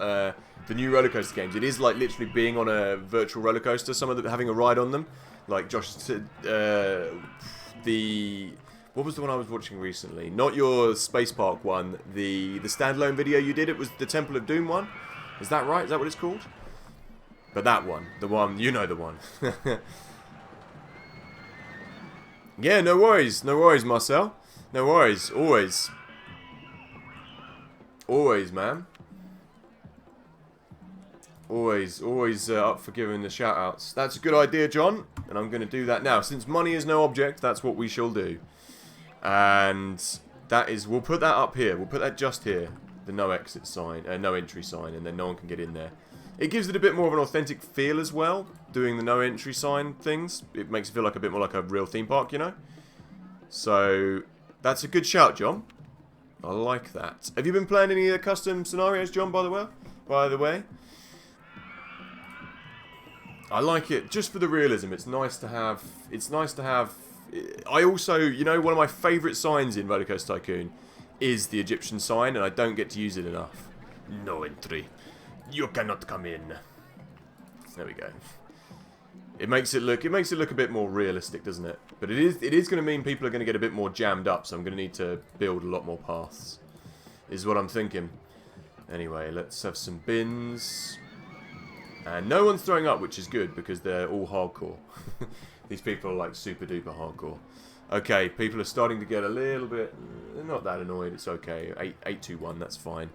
the new roller coaster games. It is like literally being on a virtual roller coaster. Some of them having a ride on them, like Josh said. What was the one I was watching recently? Not your Space Park one. The standalone video you did. It was the Temple of Doom one. Is that right? Is that what it's called? But that one, the one you know, the one. Yeah, no worries, Marcel. No worries. Always. Always, man. Always up for giving the shout-outs. That's a good idea, John. And I'm going to do that now. Since money is no object, that's what we shall do. And that is... We'll put that up here. We'll put that just here. The no exit sign. No entry sign. And then no one can get in there. It gives it a bit more of an authentic feel as well. Doing the no entry sign things. It makes it feel like a bit more like a real theme park, you know? So... That's a good shout, John. I like that. Have you been playing any of the custom scenarios, John, by the way? I like it just for the realism. It's nice to have... I also... You know, one of my favourite signs in Rollercoaster Tycoon is the Egyptian sign, and I don't get to use it enough. No entry. You cannot come in. There we go. It makes it look a bit more realistic, doesn't it? But it is going to mean people are going to get a bit more jammed up, so I'm going to need to build a lot more paths. Is what I'm thinking. Anyway, let's have some bins. And no one's throwing up, which is good, because they're all hardcore. These people are like super duper hardcore. Okay, people are starting to get a little bit... They're not that annoyed, it's okay. 821, that's fine.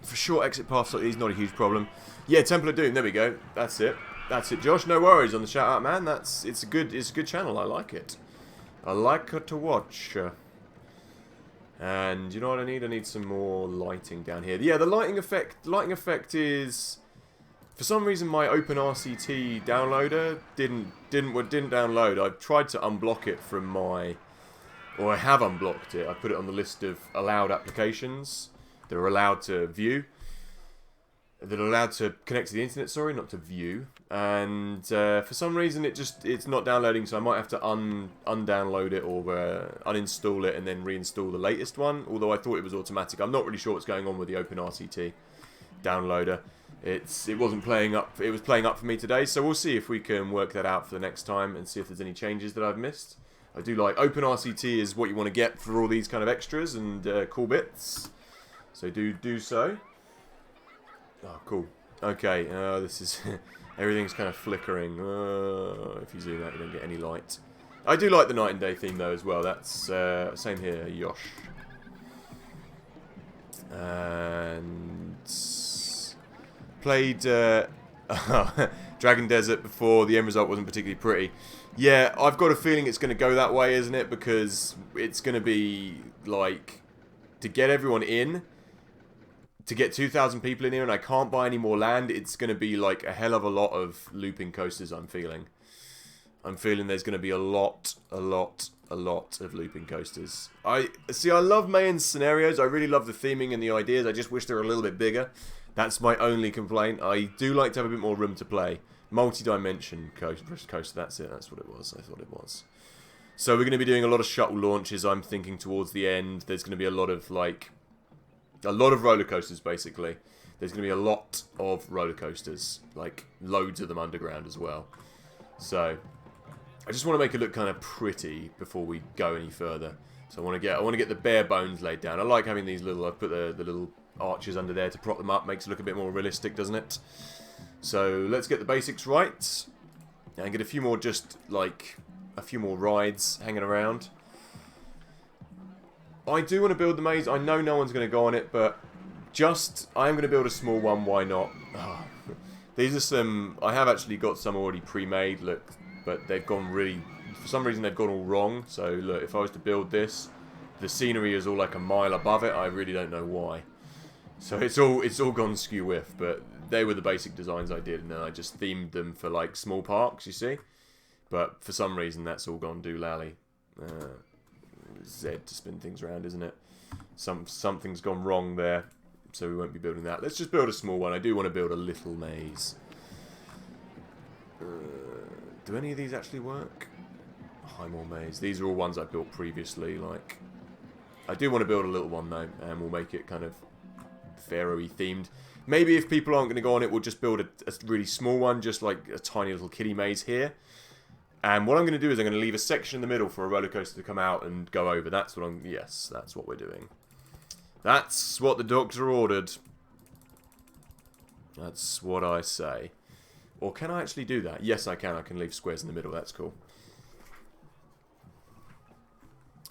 For short exit paths like these, not a huge problem. Yeah, Temple of Doom, there we go. That's it. That's it, Josh. No worries on the shout out, man. It's a good channel. I like it. I like it to watch. And you know what I need? I need some more lighting down here. Yeah, the lighting effect is, for some reason my OpenRCT downloader didn't download. I've tried to unblock it from my, or I have unblocked it. I put it on the list of allowed applications that are allowed to view, that are allowed to connect to the internet, sorry, not to view. And for some reason it's not downloading, so I might have to undownload it or uninstall it and then reinstall the latest one, although I thought it was automatic. I'm not really sure what's going on with the OpenRCT downloader. It wasn't playing up, it was playing up for me today, so we'll see if we can work that out for the next time and see if there's any changes that I've missed. I do like OpenRCT is what you want to get for all these kind of extras and cool bits. So do so. Oh, cool. Okay, this is... everything's kind of flickering. If you zoom out, you don't get any light. I do like the night and day theme, though, as well. That's... same here, Yosh. And... Played... Dragon Desert before. The end result wasn't particularly pretty. Yeah, I've got a feeling it's going to go that way, isn't it? Because it's going to be, like... To get everyone in... To get 2,000 people in here and I can't buy any more land, it's going to be like a hell of a lot of looping coasters, I'm feeling. I'm feeling there's going to be a lot of looping coasters. I love Mayan's scenarios. I really love the theming and the ideas. I just wish they were a little bit bigger. That's my only complaint. I do like to have a bit more room to play. Multi-dimension coaster, that's it. That's what it was. I thought it was. So we're going to be doing a lot of shuttle launches, I'm thinking, towards the end. There's going to be a lot of, like... A lot of roller coasters, basically. There's going to be a lot of roller coasters. Like, loads of them underground as well. So, I just want to make it look kind of pretty before we go any further. So I want to get the bare bones laid down. I like having these little... I've put the little arches under there to prop them up. Makes it look a bit more realistic, doesn't it? So, let's get the basics right. And get a few more, just, like... A few more rides hanging around. I do want to build the maze. I know no one's going to go on it, but I'm going to build a small one. Why not? Oh, these are some... I have actually got some already pre-made, look, but they've gone really... For some reason, they've gone all wrong. So, look, if I was to build this, the scenery is all like a mile above it. I really don't know why. So, it's all gone skew-whiff, but they were the basic designs I did, and then I just themed them for, like, small parks, you see? But for some reason, that's all gone doolally. Z to spin things around, isn't it? Something's gone wrong there, so we won't be building that. Let's just build a small one. I do want to build a little maze. Do any of these actually work? Highmore maze. These are all ones I built previously. Like, I do want to build a little one though, and we'll make it kind of Pharaoh-y themed. Maybe if people aren't going to go on it, we'll just build a really small one, just like a tiny little kiddie maze here. And what I'm going to do is I'm going to leave a section in the middle for a roller coaster to come out and go over. That's what yes, that's what we're doing. That's what the doctor ordered. That's what I say. Or can I actually do that? Yes, I can. I can leave squares in the middle. That's cool.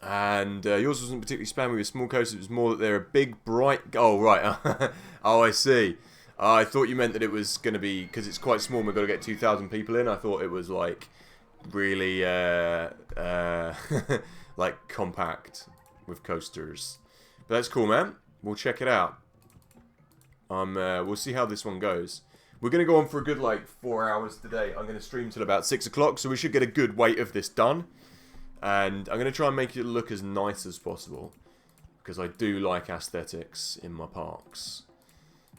And yours wasn't particularly spammy with small coasters. It was more that they're a big, bright... Oh, right. Oh, I see. I thought you meant that it was going to be... Because it's quite small and we've got to get 2,000 people in. I thought it was, like, really, like, compact with coasters. But that's cool, man. We'll check it out. We'll see how this one goes. We're going to go on for a good, like, 4 hours today. I'm going to stream till about 6 o'clock, so we should get a good weight of this done. And I'm going to try and make it look as nice as possible. Because I do like aesthetics in my parks.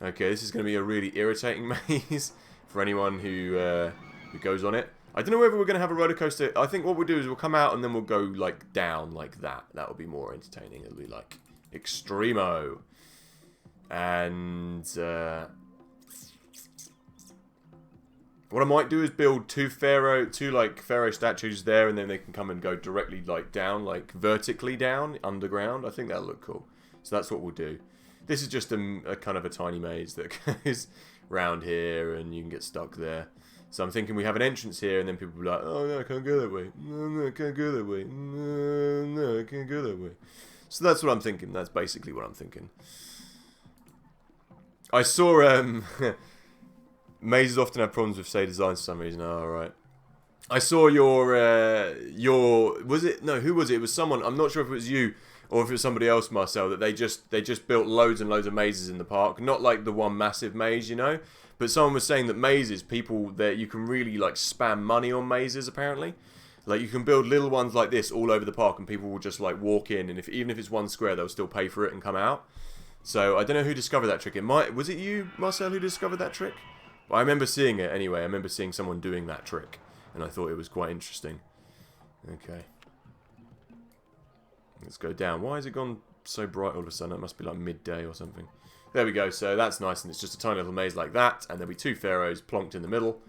Okay, this is going to be a really irritating maze for anyone who goes on it. I don't know whether we're going to have a roller coaster. I think what we'll do is we'll come out and then we'll go, like, down like that. That will be more entertaining. It'll be, like, Extremo. And... what I might do is build two Pharaoh statues there, and then they can come and go directly, like, down, like, vertically down, underground. I think that'll look cool. So that's what we'll do. This is just a kind of a tiny maze that goes round here, and you can get stuck there. So I'm thinking we have an entrance here, and then people will be like, oh, no, I can't go that way. No, I can't go that way. No, I can't go that way. So that's what I'm thinking. That's basically what I'm thinking. I saw, mazes often have problems with, say, design for some reason. Oh, right. I saw your, was it, no, who was it? It was someone, I'm not sure if it was you, or if it was somebody else, Marcel, that they just built loads and loads of mazes in the park. Not like the one massive maze, you know? But someone was saying that mazes, that you can really, like, spam money on mazes, apparently. Like, you can build little ones like this all over the park, and people will just, like, walk in, and even if it's one square, they'll still pay for it and come out. So, I don't know who discovered that trick. Was it you, Marcel, who discovered that trick? Well, I remember seeing it anyway. I remember seeing someone doing that trick, and I thought it was quite interesting. Okay. Let's go down. Why has it gone so bright all of a sudden? It must be like midday or something. There we go. So that's nice, and it's just a tiny little maze like that, and there'll be two pharaohs plonked in the middle,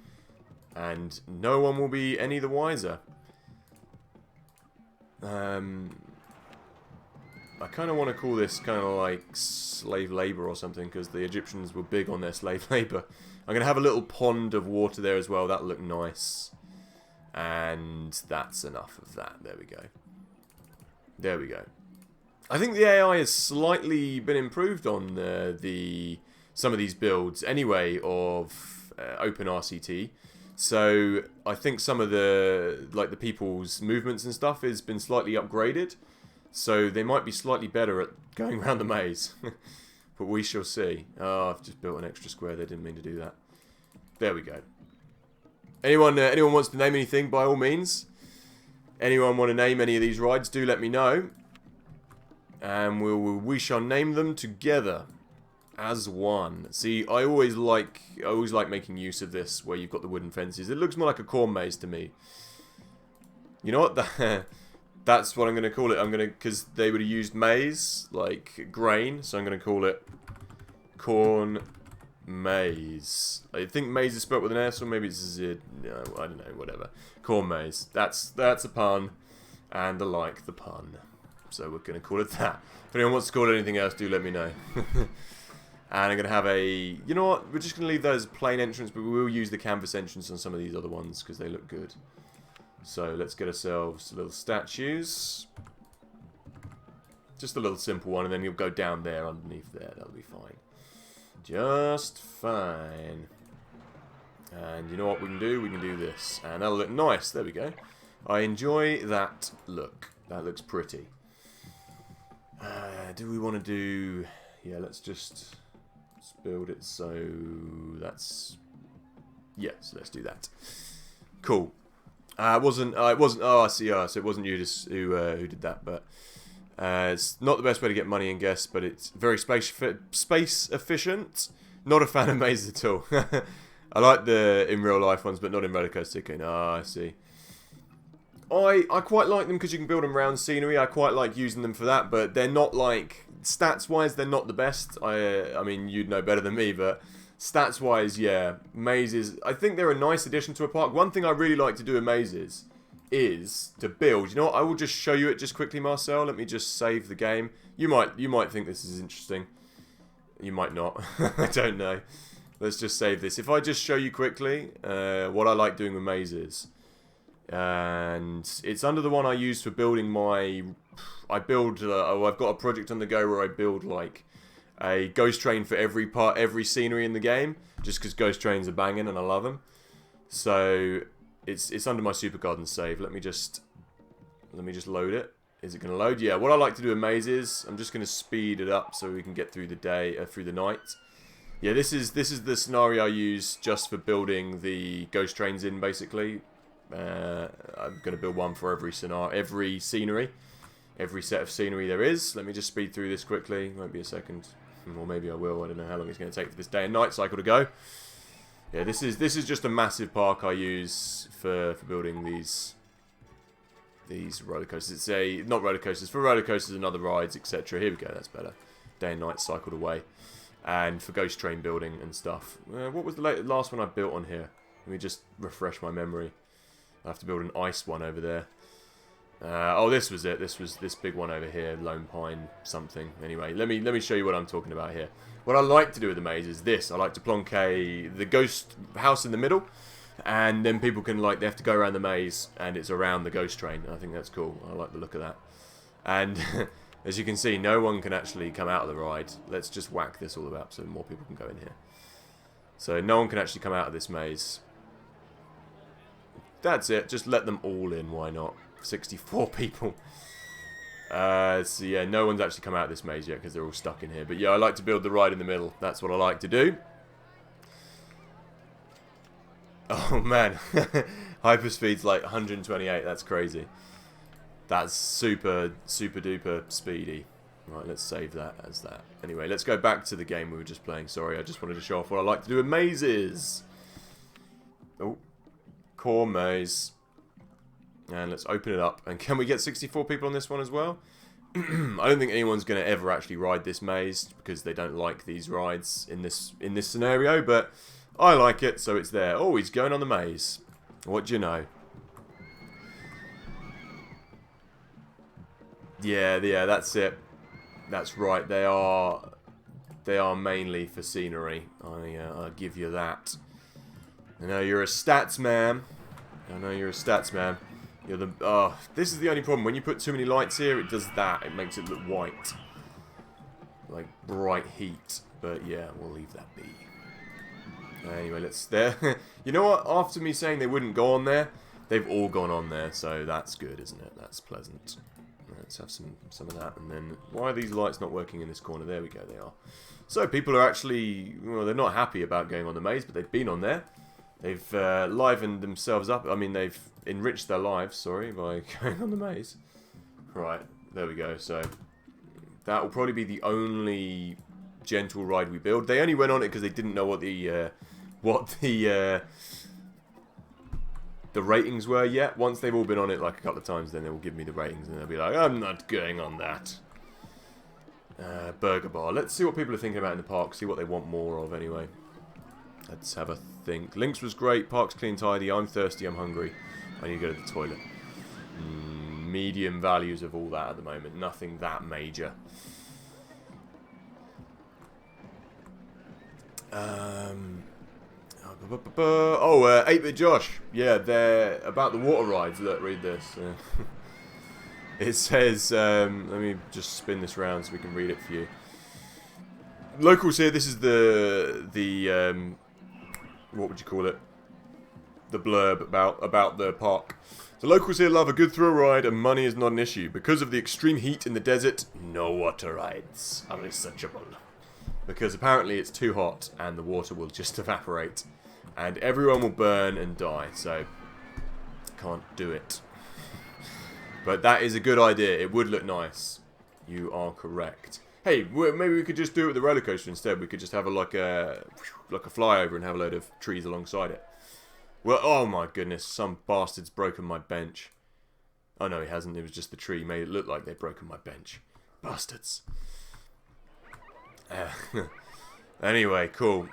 and no one will be any the wiser. I kind of want to call this kind of like slave labor or something, because the Egyptians were big on their slave labor. I'm going to have a little pond of water there as well. That'll look nice. And that's enough of that. There we go. There we go. I think the AI has slightly been improved on some of these builds anyway of OpenRCT. So I think some of the people's movements and stuff has been slightly upgraded. So they might be slightly better at going around the maze. But we shall see. Oh, I've just built an extra square there. Didn't mean to do that. There we go. Anyone wants to name anything, by all means. Anyone want to name any of these rides, do let me know. And we shall name them together as one. See, I always like making use of this where you've got the wooden fences. It looks more like a corn maze to me. You know what? That's what I'm going to call it. Because they would have used maize, like grain, so I'm going to call it corn maze. I think maze is spelled with an S, or maybe it's a Z. No, I don't know, whatever. Corn maze. That's a pun, and I like the pun. So we're going to call it that. If anyone wants to call it anything else, do let me know. And I'm going to have you know what? We're just going to leave those plain entrance, but we will use the canvas entrance on some of these other ones, because they look good. So let's get ourselves little statues. Just a little simple one, and then you'll go down there underneath there. That'll be fine. Just fine. And you know what we can do? We can do this. And that'll look nice. There we go. I enjoy that look. That looks pretty. Do we want to do... Yeah, let's build it so that's... Yeah, so let's do that. Cool. It wasn't. Oh, I see. So it wasn't you who did that, but it's not the best way to get money, and guess, but it's very space efficient. Not a fan of mazes at all. I like the in real life ones, but not in Rollercoaster Tycoon. Ah, I see. I quite like them because you can build them around scenery. I quite like using them for that, but they're not like stats wise. They're not the best. I mean, you'd know better than me, but. Stats-wise, yeah, mazes, I think they're a nice addition to a park. One thing I really like to do in mazes is to build. You know what? I will just show you it just quickly, Marcel. Let me just save the game. You might think this is interesting. You might not. I don't know. let's just save this. If I just show you quickly what I like doing with mazes. And it's under the one I use for building my... I've got a project on the go where I build like a ghost train for every scenery in the game. Just because ghost trains are banging and I love them. So it's under my Super Garden save. Let me just load it. Is it going to load? Yeah, what I like to do in mazes, I'm just going to speed it up so we can get through the day, through the night. Yeah, this is the scenario I use just for building the ghost trains in, basically. I'm going to build one for every scenery, every set of scenery there is. Let me just speed through this quickly. Won't be a second, or maybe I will. I don't know how long it's going to take for this day and night cycle to go. Yeah, this is just a massive park I use for building these roller coasters. It's not roller coasters, for roller coasters and other rides, etc. Here we go. That's better. Day and night cycled away, and for ghost train building and stuff. What was the last one I built on here? Let me just refresh my memory. I have to build an ice one over there. Oh, this was it. This was this big one over here, Lone Pine something. Anyway, let me show you what I'm talking about here. What I like to do with the maze is this. I like to plonk the ghost house in the middle, and then people can they have to go around the maze, and it's around the ghost train. I think that's cool. I like the look of that. And as you can see, no one can actually come out of the ride. Let's just whack this all about so more people can go in here. So no one can actually come out of this maze. That's it. Just let them all in. Why not? 64 people. So yeah, no one's actually come out of this maze yet because they're all stuck in here. But yeah, I like to build the ride in the middle. That's what I like to do. Oh man. Hyperspeed's like 128. That's crazy. That's super duper speedy. Right, let's save that as that. Anyway, let's go back to the game we were just playing. Sorry, I just wanted to show off what I like to do with mazes. Oh. Core maze. And let's open it up. And can we get 64 people on this one as well? I don't think anyone's going to ever actually ride this maze because they don't like these rides in this scenario, but I like it, so it's there. Oh, he's going on the maze. What do you know? Yeah, that's it. That's right. They are mainly for scenery. I'll give you that. I know you're a stats man. You're the... this is the only problem. When you put too many lights here, it does that. It makes it look white. Like bright heat. But yeah, we'll leave that be. Anyway, let's... You know what? After me saying they wouldn't go on there, they've all gone on there. So that's good, isn't it? That's pleasant. Let's have some of that. And then, why are these lights not working in this corner? There we go, they are. So people are actually... Well, they're not happy about going on the maze, but they've been on there. They've livened themselves up. I mean, they've enriched their lives, sorry, by going on the maze. Right, there we go. So, that will probably be the only gentle ride we build. They only went on it because they didn't know what the ratings were yet. Once they've all been on it like a couple of times, then they will give me the ratings, and they'll be like, I'm not going on that. Burger bar. Let's see what people are thinking about in the park. See what they want more of, anyway. Let's have a think. Links was great. Park's clean, tidy. I'm thirsty. I'm hungry. I need to go to the toilet. Medium values of all that at the moment. Nothing that major. 8-Bit Josh. Yeah, they're about the water rides. Look, read this. It says, let me just spin this round so we can read it for you. Locals here, this is the what would you call it? The blurb about the park. The locals here love a good thrill ride and money is not an issue. Because of the extreme heat in the desert, no water rides are researchable. Because apparently it's too hot and the water will just evaporate. And everyone will burn and die, so can't do it. But that is a good idea. It would look nice. You are correct. Hey, maybe we could just do it with the roller coaster instead. We could just have like a flyover and have a load of trees alongside it. Well, oh my goodness, some bastard's broken my bench. Oh no, he hasn't. It was just the tree made it look like they'd broken my bench. Bastards. Anyway, cool.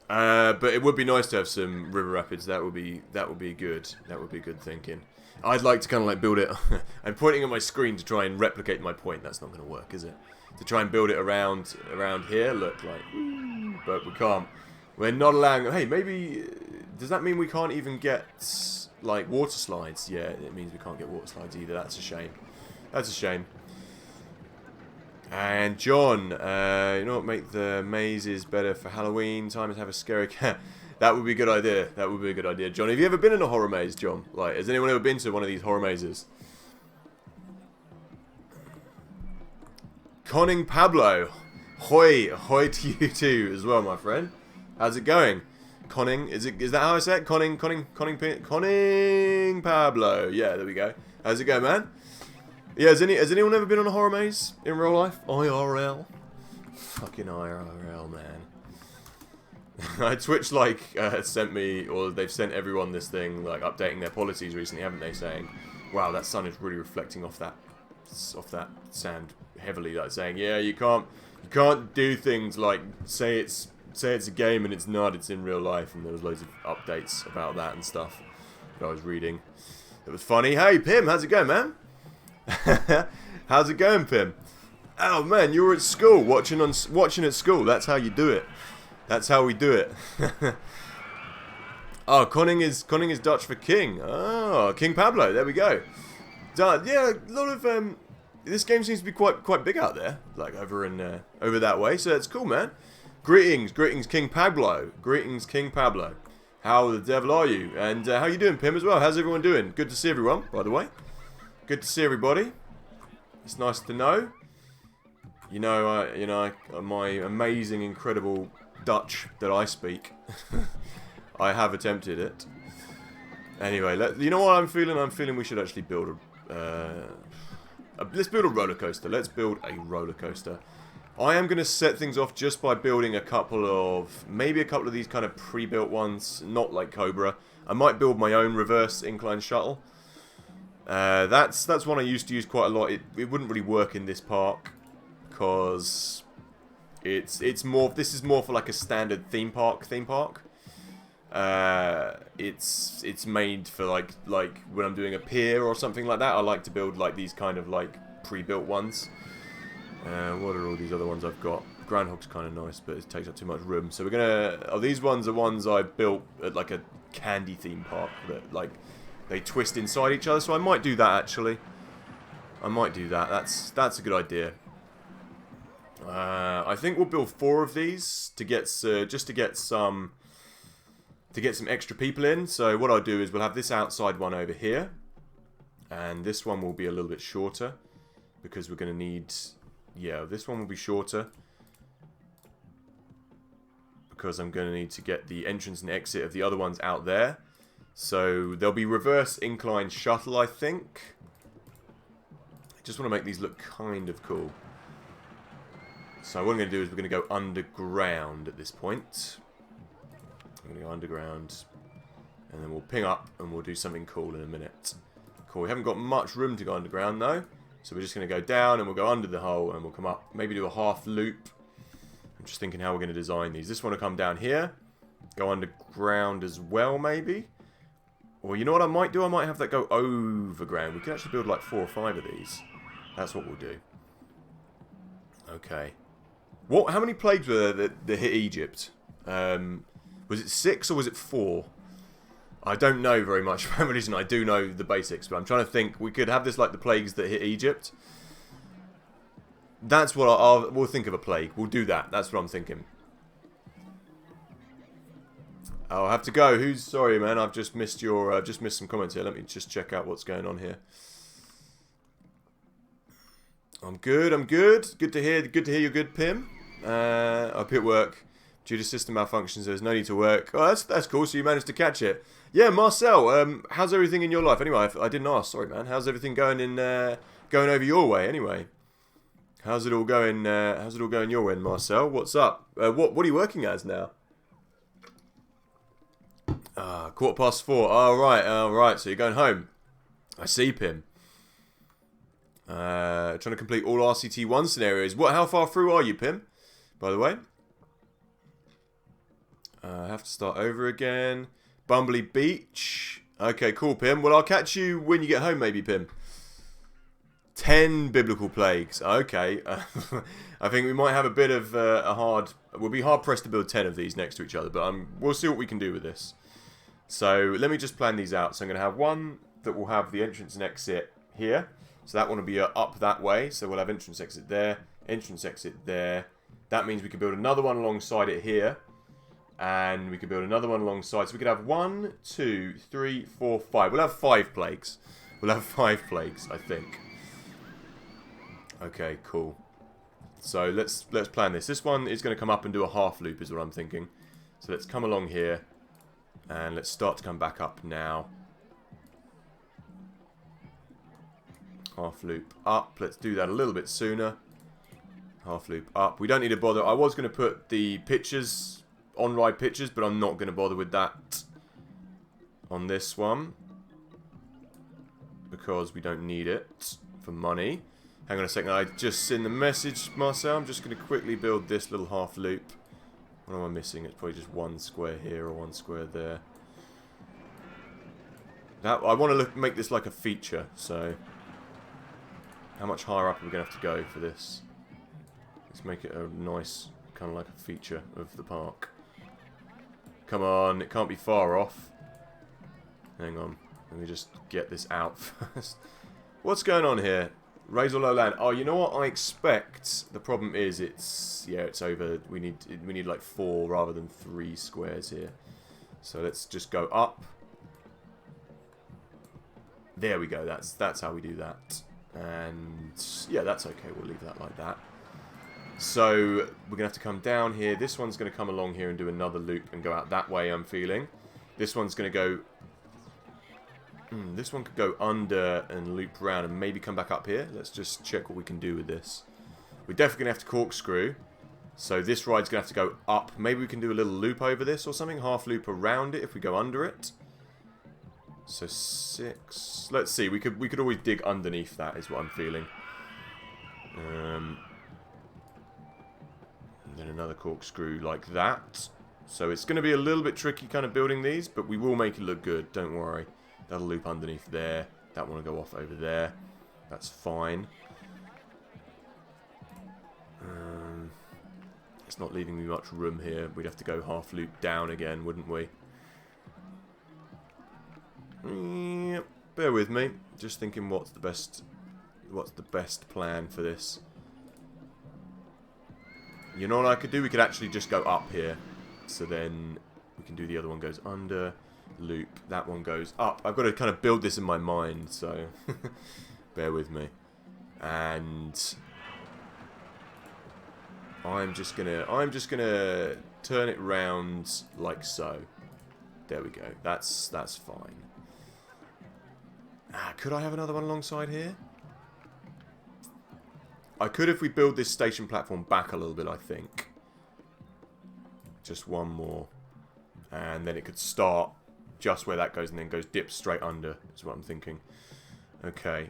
But it would be nice to have some river rapids. That would be good. That would be good thinking. I'd like to kind of like build it. I'm pointing at my screen to try and replicate my point. That's not going to work, is it? To try and build it around here, look like, but we can't. We're not allowing... Hey, maybe... Does that mean we can't even get, like, water slides? Yeah, it means we can't get water slides either. That's a shame. That's a shame. And John, you know what? Make the mazes better for Halloween. Time to have a scary cat. That would be a good idea. That would be a good idea. John, have you ever been in a horror maze, John? Like, has anyone ever been to one of these horror mazes? Conning Pablo. Hoi. Hoi to you too as well, my friend. How's it going? Conning, is that how I say it? Conning Pablo. Yeah, there we go. How's it going, man? Yeah, has anyone ever been on a horror maze in real life? IRL. Fucking IRL, man. Twitch, like, sent me, or they've sent everyone this thing, like, updating their policies recently, haven't they? Saying, wow, that sun is really reflecting off that sand heavily. Like, saying, yeah, you can't do things like say it's a game and it's not. It's in real life. And there was loads of updates about that and stuff that I was reading. It was funny. Hey, Pim, how's it going, man? How's it going, Pim? Oh man, you were at school watching at school. That's how you do it. That's how we do it. Oh, Conning is Dutch for king. Oh, King Pablo. There we go. Yeah, a lot of this game seems to be quite big out there, like over that way. So that's cool, man. Greetings, King Pablo. Greetings, King Pablo. How the devil are you? And how you doing, Pim, as well? How's everyone doing? Good to see everyone, by the way. Good to see everybody. It's nice to know. You know, my amazing, incredible Dutch that I speak. I have attempted it. Anyway, you know what I'm feeling? I'm feeling we should actually build let's build a roller coaster. Let's build a roller coaster. I am going to set things off just by building maybe a couple of these kind of pre-built ones, not like Cobra. I might build my own reverse incline shuttle. That's one I used to use quite a lot. It wouldn't really work in this park because this is more for like a standard theme park. It's made for like when I'm doing a pier or something like that. I like to build like these kind of like pre-built ones. What are all these other ones I've got? Groundhog's kind of nice, but it takes up too much room. So we're gonna... these ones are ones I built at like a candy theme park that like they twist inside each other. So I might do that actually. I might do that. That's a good idea. I think we'll build 4 of these to get just to get some extra people in. So what I'll do is we'll have this outside one over here, and this one will be a little bit shorter because we're going to need... Yeah, this one will be shorter because I'm going to need to get the entrance and exit of the other ones out there. So there'll be reverse incline shuttle, I think. I just want to make these look kind of cool. So what I'm going to do is we're going to go underground at this point. I'm going to go underground, and then we'll ping up and we'll do something cool in a minute. Cool, we haven't got much room to go underground though. So we're just going to go down and we'll go under the hole and we'll come up. Maybe do a half loop. I'm just thinking how we're going to design these. This one will come down here. Go underground as well, maybe. Or you know what I might do? I might have that go overground. We could actually build like 4 or 5 of these. That's what we'll do. Okay. How many plagues were there that hit Egypt? Was it 6 or was it 4? I don't know very much about religion. I do know the basics, but I'm trying to think. We could have this like the plagues that hit Egypt. That's what we'll think of a plague. We'll do that. That's what I'm thinking. I'll have to go. Sorry, man? I've just missed some comments here. Let me just check out what's going on here. I'm good. Good to hear you're good, Pim. I'll be at work. Due to system malfunctions, there's no need to work. Oh, that's cool. So you managed to catch it. Yeah, Marcel. How's everything in your life? Anyway, I didn't ask. Sorry, man. How's everything going going over your way? Anyway, how's it all going? How's it all going your way, Marcel? What's up? What are you working as now? 4:15. All right. So you're going home. I see, Pim. Trying to complete all RCT1 scenarios. How far through are you, Pim? By the way. I have to start over again. Bumbley Beach. Okay, cool, Pim. Well, I'll catch you when you get home, maybe, Pim. 10 biblical plagues. Okay. I think we might have a bit of we'll be hard pressed to build 10 of these next to each other, but we'll see what we can do with this. So let me just plan these out. So I'm going to have one that will have the entrance and exit here. So that one will be up that way. So we'll have entrance exit there, entrance exit there. That means we can build another one alongside it here. And we can build another one alongside. So we could have 1, 2, 3, 4, 5. We'll have 5 plagues. We'll have 5 plagues, I think. Okay, cool. So let's plan this. This one is going to come up and do a half loop is what I'm thinking. So let's come along here. And let's start to come back up now. Half loop up. Let's do that a little bit sooner. Half loop up. We don't need to bother. I was going to put the pictures, on-ride pictures, but I'm not going to bother with that on this one. Because we don't need it for money. Hang on a second. I just seen the message, Marcel. I'm just going to quickly build this little half loop. What am I missing? It's probably just one square here or one square there. That, I want to make this like a feature, so... How much higher up are we going to have to go for this? Let's make it a nice, kind of like a feature of the park. Come on, it can't be far off. Hang on, let me just get this out first. What's going on here? Raise or low land? Oh, you know what? I expect the problem is it's over. We need like 4 rather than 3 squares here. So let's just go up. There we go. That's how we do that. And yeah, that's okay. We'll leave that like that. So we're gonna have to come down here. This one's gonna come along here and do another loop and go out that way. I'm feeling. This one's gonna go. This one could go under and loop around and maybe come back up here. Let's just check what we can do with this. We're definitely going to have to corkscrew. So this ride's going to have to go up. Maybe we can do a little loop over this or something. Half loop around it if we go under it. So 6. Let's see. We could always dig underneath that is what I'm feeling. And then another corkscrew like that. So it's going to be a little bit tricky kind of building these, but we will make it look good. Don't worry. That'll loop underneath there. That one will go off over there. That's fine. It's not leaving me much room here. We'd have to go half loop down again, wouldn't we? Yep. Bear with me. Just thinking what's the best plan for this. You know what I could do? We could actually just go up here. So then we can do the other one goes under. Loop. That one goes up. I've got to kind of build this in my mind, so bear with me. And I'm just gonna turn it round like so. There we go. That's fine. Could I have another one alongside here? I could if we build this station platform back a little bit, I think. Just one more. And then it could start just where that goes and then goes dips straight under is what I'm thinking. Okay.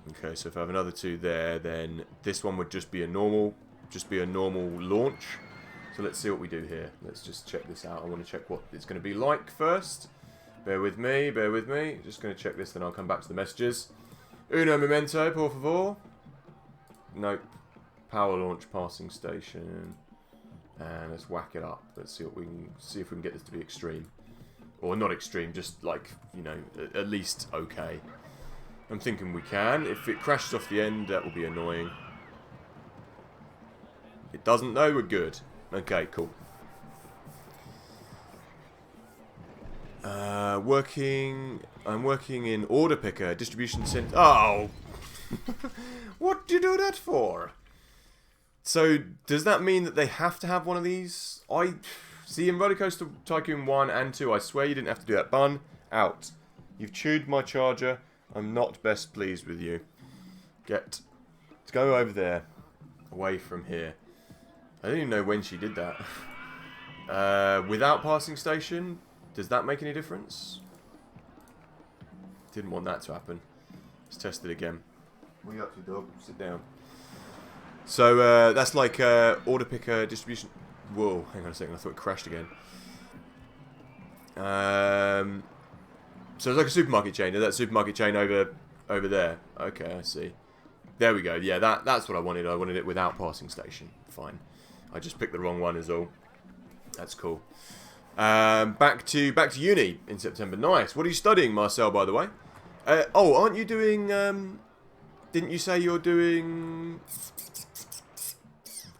Okay, so if I have another 2 there, then this one would just be a normal launch. So let's see what we do here. Let's just check this out. I want to check what it's going to be like first. Bear with me, bear with me. Just going to check this, then I'll come back to the messages. Uno momento, por favor. Nope. Power launch passing station. And let's whack it up. Let's see what we can see if we can get this to be extreme. Or not extreme, just like, you know, at least okay. I'm thinking we can. If it crashes off the end, that will be annoying. It doesn't though, we're good. Okay, cool. I'm working in order picker, distribution center. Oh! What do you do that for? So, does that mean that they have to have one of these? See, in Rollercoaster Tycoon 1 and 2, I swear you didn't have to do that. Bun, out. You've chewed my charger. I'm not best pleased with you. Let's go over there. Away from here. I don't even know when she did that. Without passing station, does that make any difference? Didn't want that to happen. Let's test it again. What are you up to, dog? Sit down. So, that's like order picker distribution. Whoa, hang on a second. I thought it crashed again. So it's like a supermarket chain. Is that supermarket chain over there? Okay, I see. There we go. Yeah, that's what I wanted. I wanted it without passing station. Fine. I just picked the wrong one is all. That's cool. Back to uni in September. Nice. What are you studying, Marcel, by the way? Oh, aren't you doing... didn't you say you're doing...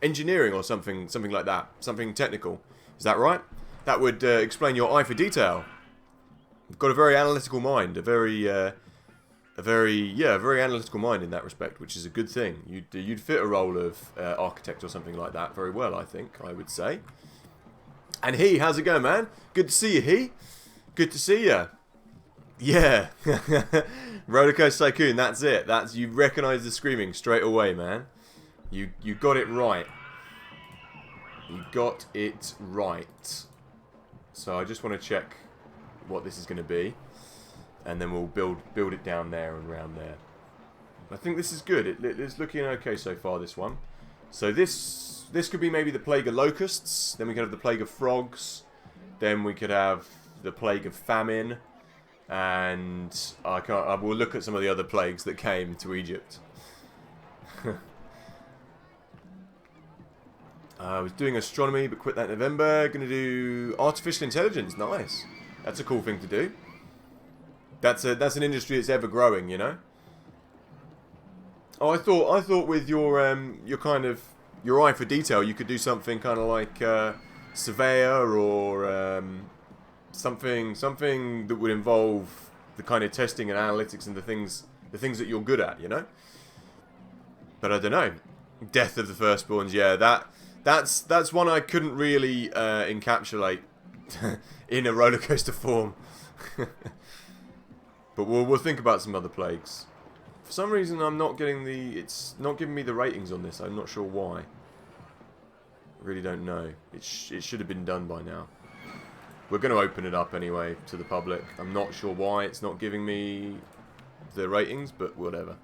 engineering or something like that? Something technical. Is that right? That would explain your eye for detail. You've got a very analytical mind. A very analytical mind in that respect, which is a good thing. You'd fit a role of architect or something like that very well, I think, I would say. And he, how's it going, man? Good to see you, he. Good to see you. Yeah. Rollercoaster Tycoon, that's it. You recognise the screaming straight away, man. You got it right. You got it right. So I just want to check what this is going to be. And then we'll build it down there and around there. I think this is good. It's looking okay so far, this one. So this could be maybe the plague of locusts. Then we could have the plague of frogs. Then we could have the plague of famine. And we'll look at some of the other plagues that came to Egypt. I was doing astronomy, but quit that in November. Going to do artificial intelligence. Nice. That's a cool thing to do. That's an industry that's ever growing, you know. Oh, I thought with your kind of your eye for detail, you could do something kind of like surveyor or something that would involve the kind of testing and analytics and the things that you're good at, you know. But I don't know. Death of the Firstborns, yeah, that's one I couldn't really encapsulate in a roller coaster form. But we'll think about some other plagues. For some reason, I'm not getting it's not giving me the ratings on this. I'm not sure why. I really don't know. It should have been done by now. We're going to open it up anyway to the public. I'm not sure why it's not giving me the ratings, but whatever.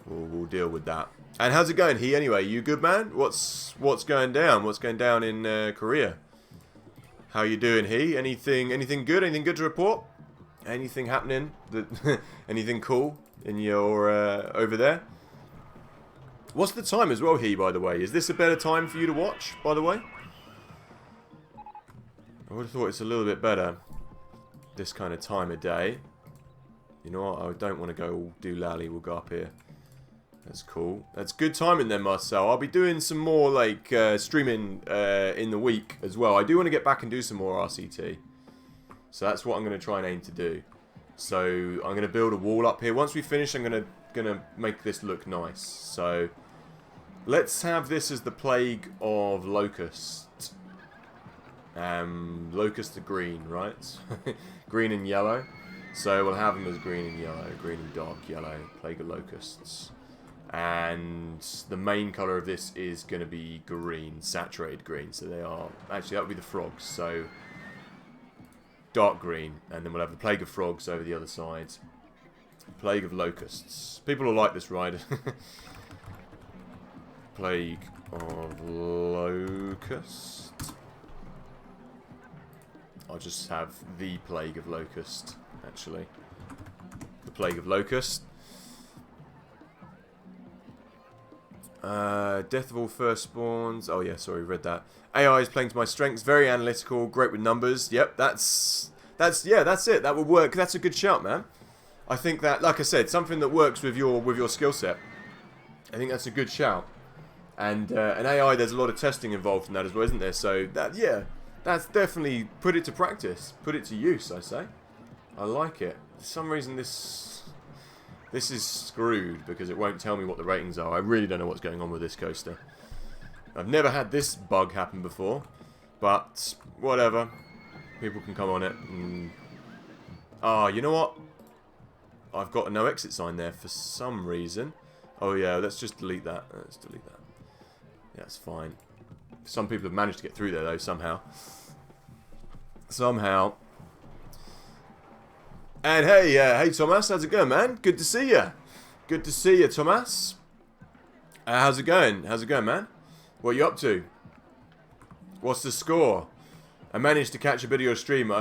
We'll deal with that. And how's it going, he? Anyway, you good, man? What's going down? What's going down in Korea? How you doing, he? Anything good? Anything good to report? Anything happening? Anything cool in your over there? What's the time as well, he? By the way, is this a better time for you to watch? By the way, I would have thought it's a little bit better this kind of time of day. You know what? I don't want to go all doolally. We'll go up here. That's cool. That's good timing then, Marcel. I'll be doing some more like streaming in the week as well. I do want to get back and do some more RCT. So that's what I'm going to try and aim to do. So I'm going to build a wall up here. Once we finish, I'm going to make this look nice. So let's have this as the plague of locust. Locust are green, right? Green and yellow. So we'll have them as green and yellow. Green and dark yellow. Plague of locusts. And the main colour of this is going to be green. Saturated green. So they are... Actually, that would be the frogs. So... dark green, and then we'll have the plague of frogs over the other side. Plague of locusts. People will like this ride. Plague of locust. I'll just have the plague of locust, actually. The plague of locust. Death of all firstborns. Oh yeah, sorry, read that. AI is playing to my strengths. Very analytical, great with numbers. Yep, that's it. That would work. That's a good shout, man. I think that, like I said, something that works with your skill set. I think that's a good shout. And an AI, there's a lot of testing involved in that as well, isn't there? So that's definitely put it to practice, put it to use. I say, I like it. For some reason, this is screwed because it won't tell me what the ratings are. I really don't know what's going on with this coaster. I've never had this bug happen before, but whatever. People can come on it. Ah, you know what? I've got a no exit sign there for some reason. Oh yeah, let's just delete that. Let's delete that. Yeah, it's fine. Some people have managed to get through there though, somehow. Somehow. And hey Thomas, how's it going, man? Good to see you. Good to see you, Thomas. How's it going? How's it going, man? What are you up to? What's the score? I managed to catch a bit of your stream.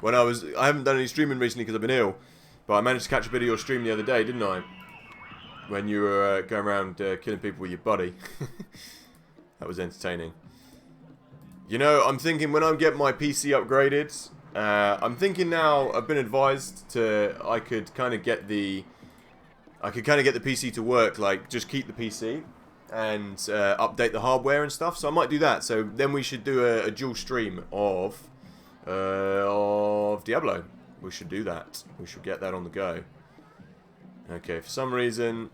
When I haven't done any streaming recently because I've been ill, but I managed to catch a bit of your stream the other day, didn't I? When you were going around killing people with your buddy. That was entertaining. You know, I'm thinking when I get my PC upgraded, I'm thinking now, I've been advised I could kind of get the PC to work, like, just keep the PC and update the hardware and stuff, so I might do that. So then we should do a dual stream of Diablo. We should do that. We should get that on the go. Okay, for some reason,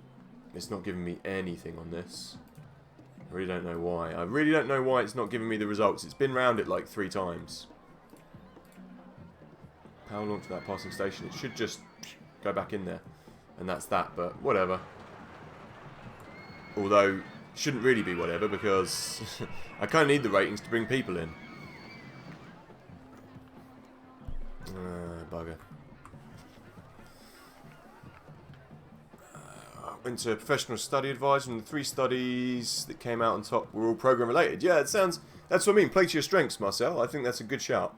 it's not giving me anything on this. I really don't know why. I really don't know why it's not giving me the results. It's been round it like 3 times. Power launch for that passing station. It should just go back in there. And that's that, but whatever. Although, shouldn't really be whatever, because I kind of need the ratings to bring people in. Bugger. Went to a professional study advisor, and the 3 studies that came out on top were all program related. Yeah, that's what I mean. Play to your strengths, Marcel. I think that's a good shout.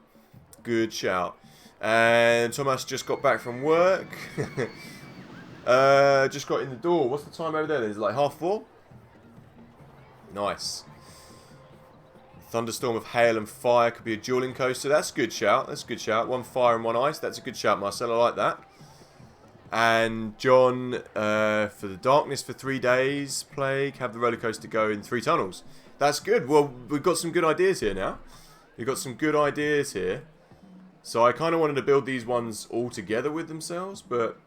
Good shout. And Thomas just got back from work. Just got in the door. What's the time over there? Is it like 4:30? Nice. Thunderstorm of hail and fire could be a dueling coaster. That's a good shout. That's a good shout. 1 fire and 1 ice. That's a good shout, Marcel. I like that. And John, for the darkness for 3 days, plague, have the roller coaster go in 3 tunnels. That's good. Well, we've got some good ideas here now. We've got some good ideas here. So I kind of wanted to build these ones all together with themselves, but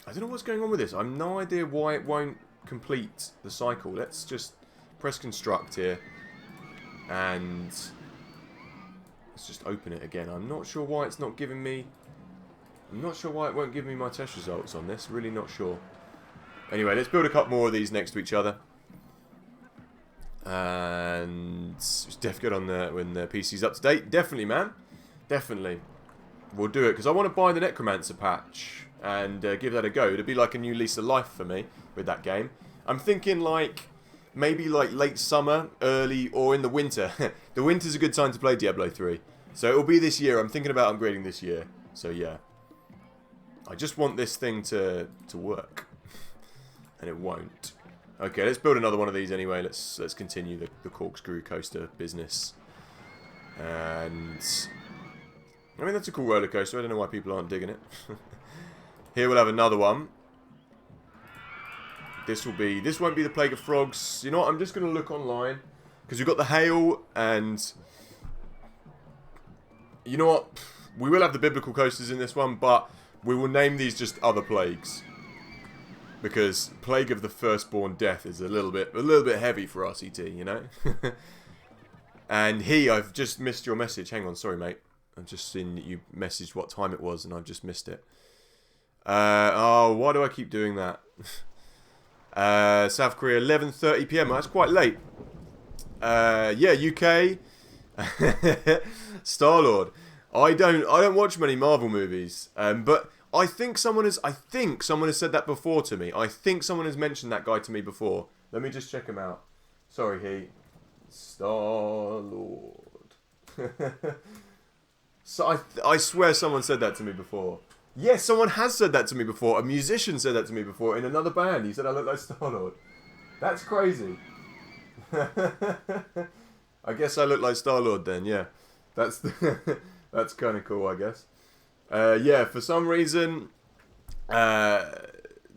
I don't know what's going on with this. I have no idea why it won't complete the cycle. Let's just press construct here. And let's just open it again. I'm not sure why it's not giving me... I'm not sure why it won't give me my test results on this. Really not sure. Anyway, let's build a couple more of these next to each other. And it's def good on when the PC's up to date. Definitely, man. Definitely. We'll do it, because I want to buy the Necromancer patch and give that a go. It'll be like a new lease of life for me with that game. I'm thinking like maybe like late summer, early, or in the winter. The winter's a good time to play Diablo 3. So it'll be this year. I'm thinking about upgrading this year. So yeah. I just want this thing to work. And it won't. Okay, let's build another one of these anyway. Let's continue the corkscrew coaster business. And I mean, that's a cool roller coaster. I don't know why people aren't digging it. Here we'll have another one. This won't be the Plague of Frogs. You know what? I'm just going to look online. Because we've got the hail and... You know what? We will have the biblical coasters in this one, but we will name these just other plagues. Because Plague of the Firstborn Death is a little bit heavy for RCT, you know? And I've just missed your message. Hang on, sorry, mate. I've just seen that you messaged what time it was, and I've just missed it. Oh, why do I keep doing that? South Korea, 11:30 PM. That's quite late. Yeah, UK. Star-Lord. I don't watch many Marvel movies, but I think someone has said that before to me. I think someone has mentioned that guy to me before. Let me just check him out. Sorry, Star-Lord. So I swear someone said that to me before. Yes, someone has said that to me before. A musician said that to me before in another band. He said I look like Star-Lord. That's crazy. I guess I look like Star-Lord then, yeah. That's kind of cool, I guess. Yeah, for some reason... no,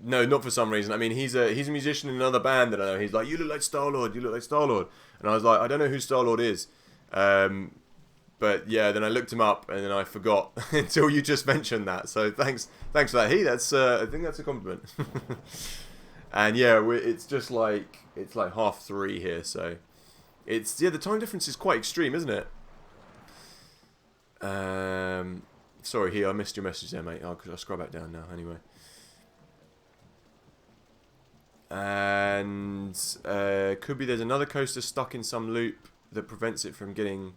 not for some reason. I mean, he's a musician in another band that I know. He's like, you look like Star-Lord, you look like Star-Lord. And I was like, I don't know who Star-Lord is. But yeah, then I looked him up and then I forgot until you just mentioned that. So thanks for that. I think that's a compliment. And yeah, it's just like, it's like 3:30 here. So the time difference is quite extreme, isn't it? Sorry, I missed your message there, mate. I'll scroll back down now anyway. And could be there's another coaster stuck in some loop that prevents it from getting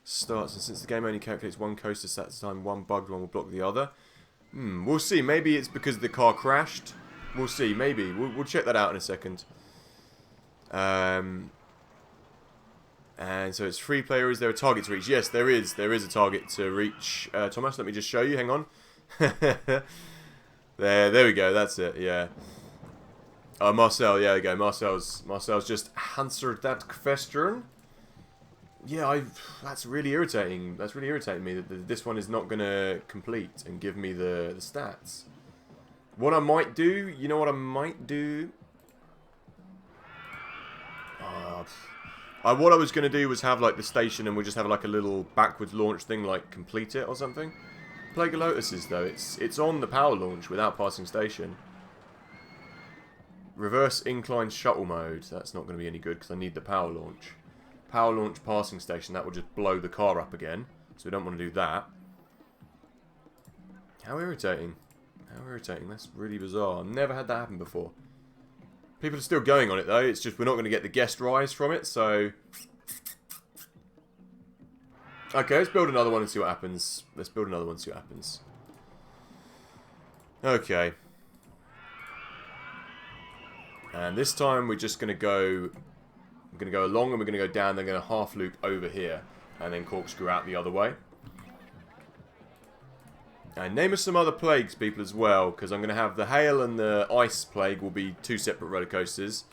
starts, and since the game only calculates one coaster at a time, one bugged one will block the other. We'll see. Maybe it's because the car crashed. We'll see. Maybe we'll check that out in a second. And so it's free player. Is there a target to reach? Yes, there is. There is a target to reach. Thomas, let me just show you. Hang on. There we go. That's it. Yeah. Marcel. Yeah, there we go. Marcel's just answered that question. Yeah, that's really irritating. That's really irritating me that this one is not gonna complete and give me the stats. What I might do, you know what I might do? What I was going to do was have like the station and we'll just have like a little backwards launch thing, like complete it or something. Plague of Lotuses though, it's on the power launch without passing station. Reverse incline shuttle mode, that's not going to be any good because I need the power launch. Power launch passing station, that will just blow the car up again, so we don't want to do that. How irritating. How irritating, that's really bizarre. I've never had that happen before. People are still going on it though, it's just we're not going to get the guest rise from it, so... Okay, let's build another one and see what happens. Let's build another one and see what happens. Okay. And this time we're just going to go... We're going to go along and we're going to go down, then we're going to half loop over here. And then corkscrew out the other way. And name us some other plagues, people, as well, because I'm going to have the hail and the ice plague will be two separate roller coasters.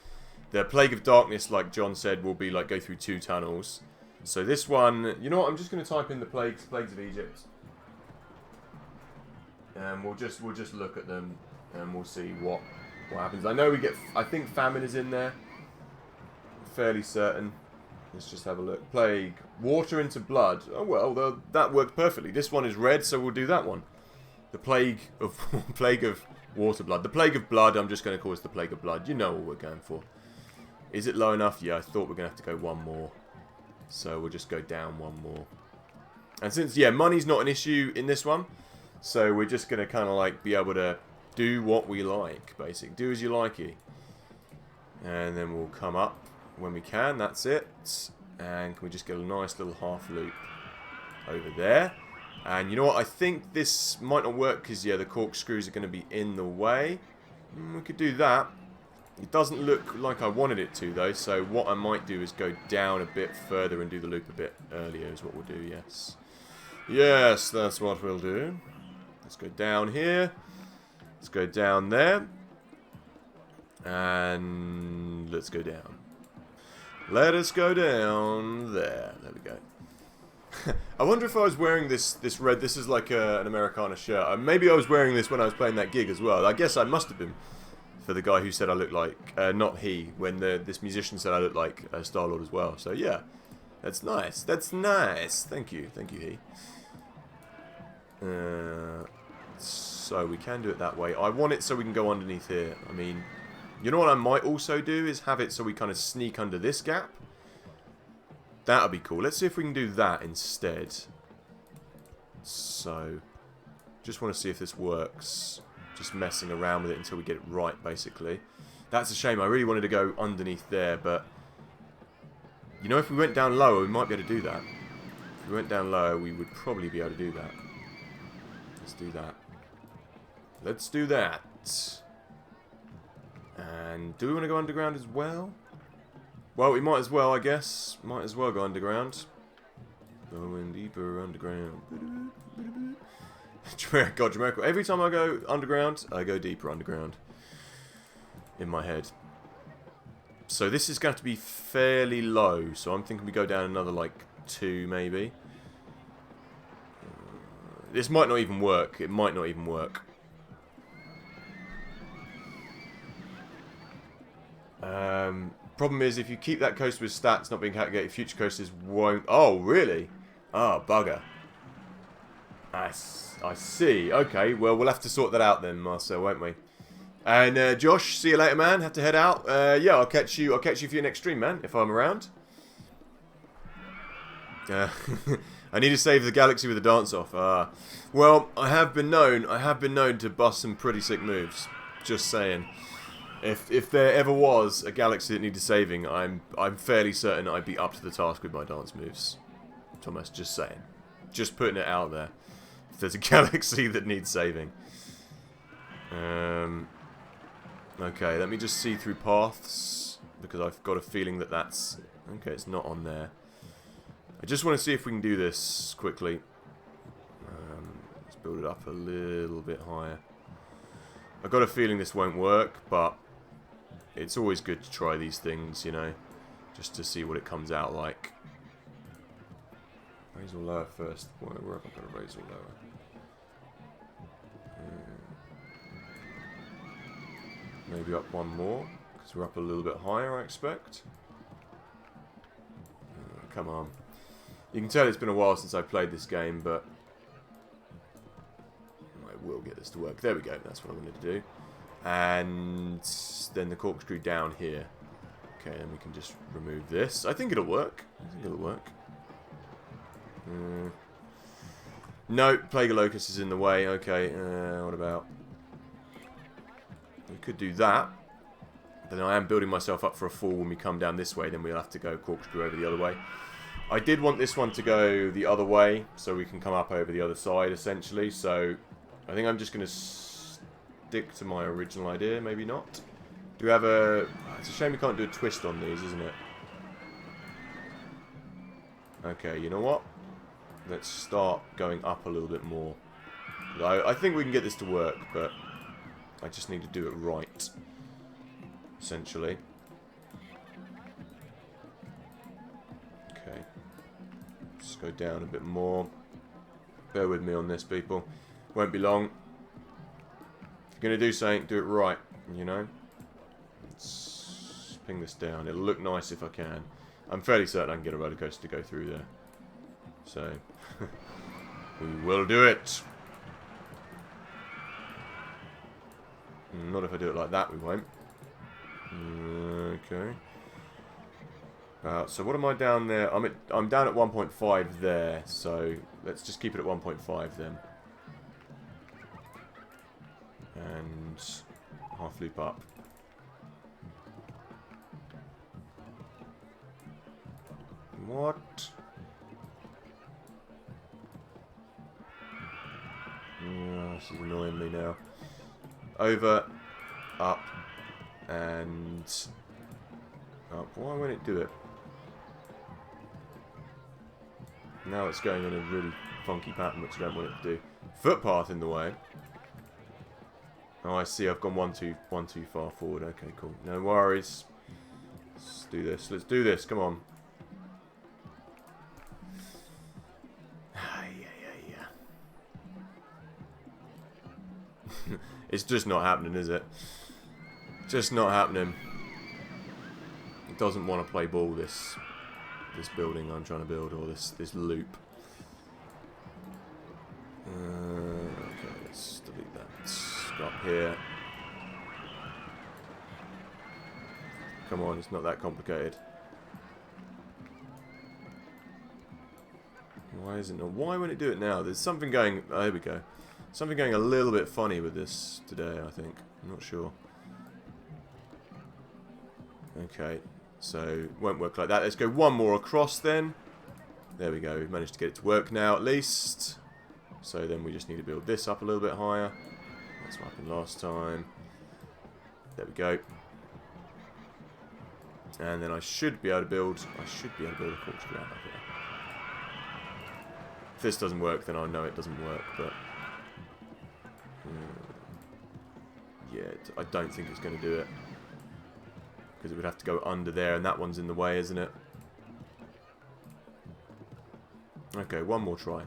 The plague of darkness, like John said, will be like go through 2 tunnels. So this one, you know what? I'm just going to type in the plagues of Egypt, and we'll just look at them and we'll see what happens. I know we get. I think famine is in there. I'm fairly certain. Let's just have a look. Plague. Water into blood. Oh, well, that worked perfectly. This one is red, so we'll do that one. The plague of water blood. The plague of blood, I'm just going to call it the plague of blood. You know what we're going for. Is it low enough? Yeah, I thought we're going to have to go one more. So we'll just go down one more. And since, yeah, money's not an issue in this one, so we're just going to kind of like be able to do what we like, basically. Do as you likey. And then we'll come up when we can, that's it. And can we just get a nice little half loop over there. And you know what, I think this might not work because, yeah, the corkscrews are going to be in the way. We could do that. It doesn't look like I wanted it to, though, so what I might do is go down a bit further and do the loop a bit earlier is what we'll do, yes. Yes, that's what we'll do. Let's go down here. Let's go down there. And let's go down. Let us go down there. There we go. I wonder if I was wearing this red. This is like an Americana shirt. Maybe I was wearing this when I was playing that gig as well. I guess I must have been. For the guy who said I look like, not he, when this musician said I look like Star-Lord as well. So yeah, that's nice. That's nice. Thank you, he. So we can do it that way. I want it so we can go underneath here. I mean, you know what I might also do is have it so we kind of sneak under this gap. That would be cool. Let's see if we can do that instead. So, just want to see if this works. Just messing around with it until we get it right, basically. That's a shame. I really wanted to go underneath there, but... You know, if we went down lower, we might be able to do that. If we went down lower, we would probably be able to do that. Let's do that. Let's do that. And do we want to go underground as well? Well, we might as well, I guess. Might as well go underground. Going deeper underground. God, Jamaica. Every time I go underground, I go deeper underground. In my head. So this is going to be fairly low. So I'm thinking we go down another, like, 2, maybe. This might not even work. It might not even work. Problem is, if you keep that coaster with stats not being calculated, future coasters won't... Oh, really? Oh, bugger. I see. Okay, well, we'll have to sort that out then, Marcel, won't we? And Josh, see you later, man. Have to head out. Yeah, I'll catch you for your next stream, man, if I'm around. I need to save the galaxy with a dance-off. Well, I have been known to bust some pretty sick moves. Just saying. If there ever was a galaxy that needed saving, I'm fairly certain I'd be up to the task with my dance moves. Thomas, just saying. Just putting it out there. If there's a galaxy that needs saving. Okay, let me just see through paths. Because I've got a feeling that that's... Okay, it's not on there. I just want to see if we can do this quickly. Let's build it up a little bit higher. I've got a feeling this won't work, but it's always good to try these things, you know, just to see what it comes out like. Raise or lower first. Where have I got to raise or lower? Maybe up one more, because we're up a little bit higher, I expect. Come on. You can tell it's been a while since I played this game, but I will get this to work. There we go, that's what I wanted to do. And then the corkscrew down here. Okay, then we can just remove this. I think it'll work. I think it'll work. No, Plague of Locusts is in the way. Okay, what about... We could do that. Then I am building myself up for a fall when we come down this way. Then we'll have to go corkscrew over the other way. I did want this one to go the other way, so we can come up over the other side, essentially. So, I think I'm just going to stick to my original idea. Maybe not. Do we have a... It's a shame we can't do a twist on these, isn't it? Okay, you know what? Let's start going up a little bit more. I think we can get this to work, but I just need to do it right. Essentially. Okay. Just go down a bit more. Bear with me on this, people. Won't be long. If you're going to do something, do it right, you know? Let's ping this down. It'll look nice if I can. I'm fairly certain I can get a roller coaster to go through there. So, we will do it. Not if I do it like that, we won't. Okay. So what am I down there? I'm down at 1.5 there, so let's just keep it at 1.5 then. And half loop up. What? Oh, this is annoying me now. Over, up, and up. Why won't it do it? Now it's going in a really funky pattern, which I don't want it to do. Footpath in the way. Oh, I see. I've gone one too far forward. Okay, cool. No worries. Let's do this. Let's do this. Come on. It's just not happening, is it? Just not happening. It doesn't want to play ball, this building I'm trying to build, or this loop. Okay, let's delete that. Let's go up here. Come on, it's not that complicated. Why isn't it? Why won't it do it now? There's something going... Oh, here we go. Something going a little bit funny with this today, I think. I'm not sure. Okay, so won't work like that. Let's go one more across then. There we go. We've managed to get it to work now at least. So then we just need to build this up a little bit higher. That's what happened last time. There we go. And then I should be able to build... a corkscrew out of here. If this doesn't work, then I know it doesn't work, but... yeah, I don't think it's going to do it. Because it would have to go under there, and that one's in the way, isn't it? Okay, one more try.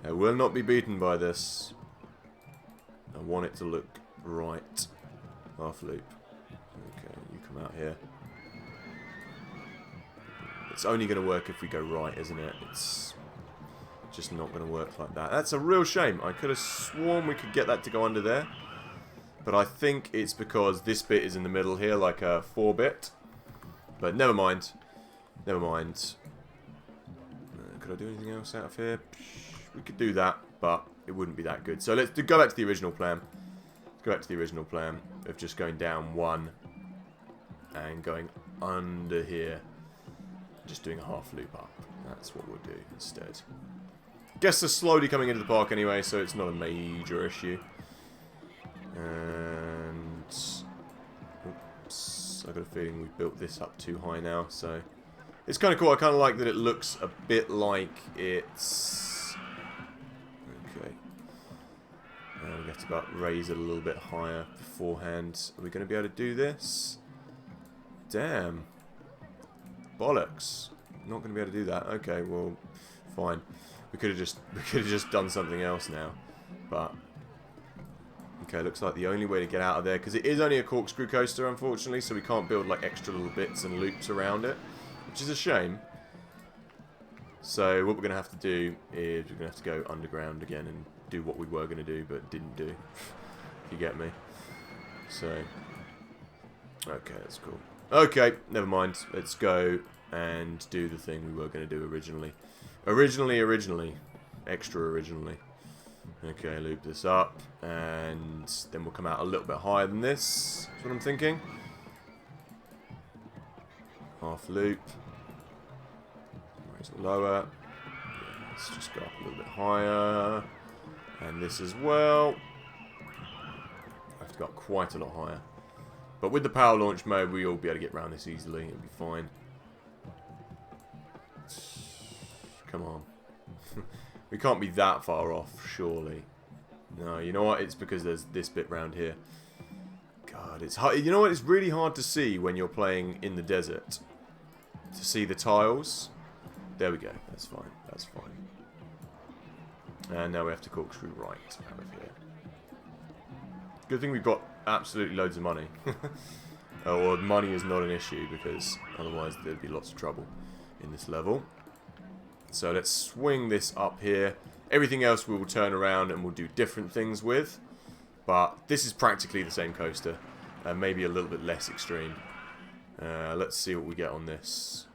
I will not be beaten by this. I want it to look right. Half loop. Okay, you come out here. It's only going to work if we go right, isn't it? It's just not going to work like that. That's a real shame. I could have sworn we could get that to go under there. But I think it's because this bit is in the middle here, like a 4-bit. But never mind. Never mind. Could I do anything else out of here? We could do that, but it wouldn't be that good. So let's go back to the original plan. Let's go back to the original plan of just going down one and going under here. Just doing a half loop up. That's what we'll do instead. Guess they're slowly coming into the park anyway, so it's not a major issue. And oops, I got a feeling we've built this up too high now, so It's kind of cool. I kind of like that it looks a bit like it's... Okay. We have to raise it a little bit higher beforehand. Are we going to be able to do this? Damn. Bollocks. Not going to be able to do that. Okay, well, fine. We could have just done something else now. But okay, looks like the only way to get out of there, because it is only a corkscrew coaster, unfortunately, so we can't build like extra little bits and loops around it, which is a shame. So what we're going to have to do is we're going to have to go underground again and do what we were going to do but didn't do. If you get me. So, okay, that's cool. Okay, never mind. Let's go and do the thing we were going to do originally. Originally. Extra originally. Okay, loop this up, and then we'll come out a little bit higher than this. That's what I'm thinking. Half loop. Raise it lower. Yeah, let's just go up a little bit higher. And this as well. I have to go up quite a lot higher. But with the power launch mode, we'll be able to get around this easily. It'll be fine. Come on. We can't be that far off, surely. No, you know what? It's because there's this bit round here. God, it's hard. You know what? It's really hard to see when you're playing in the desert. To see the tiles. There we go. That's fine. That's fine. And now we have to corkscrew right out of here. Good thing we've got absolutely loads of money. Or money is not an issue, because otherwise there'd be lots of trouble in this level. So let's swing this up here. Everything else we will turn around and we'll do different things with. But this is practically the same coaster. Maybe a little bit less extreme. Let's see what we get on this.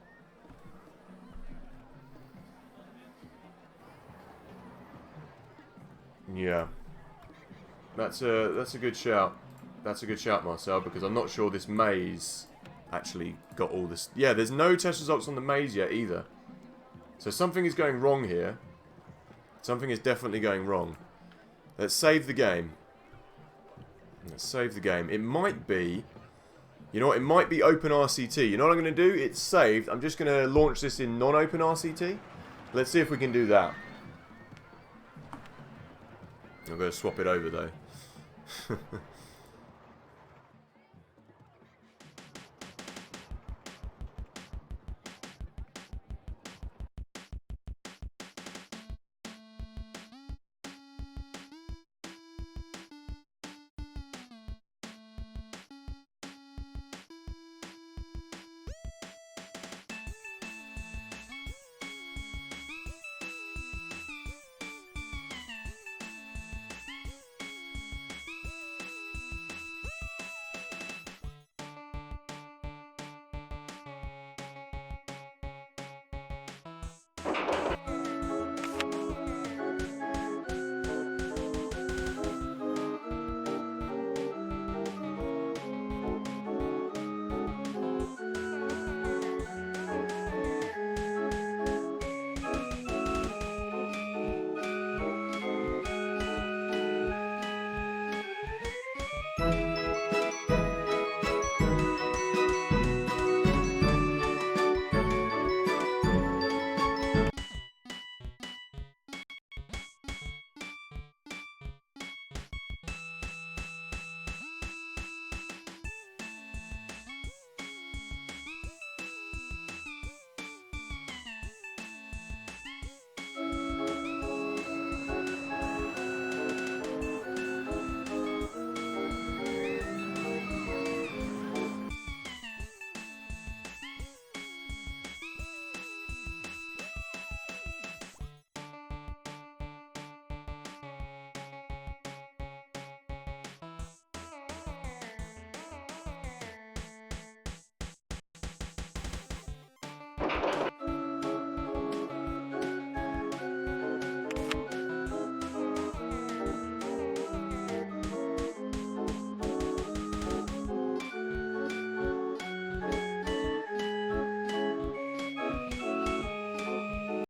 Yeah. That's a good shout. That's a good shout, Marcel, because I'm not sure this maze actually got all this. Yeah, there's no test results on the maze yet either. So something is going wrong here. Something is definitely going wrong. Let's save the game. Let's save the game. It might be... You know what? It might be open RCT. You know what I'm going to do? It's saved. I'm just going to launch this in non-open RCT. Let's see if we can do that. I'm going to swap it over, though.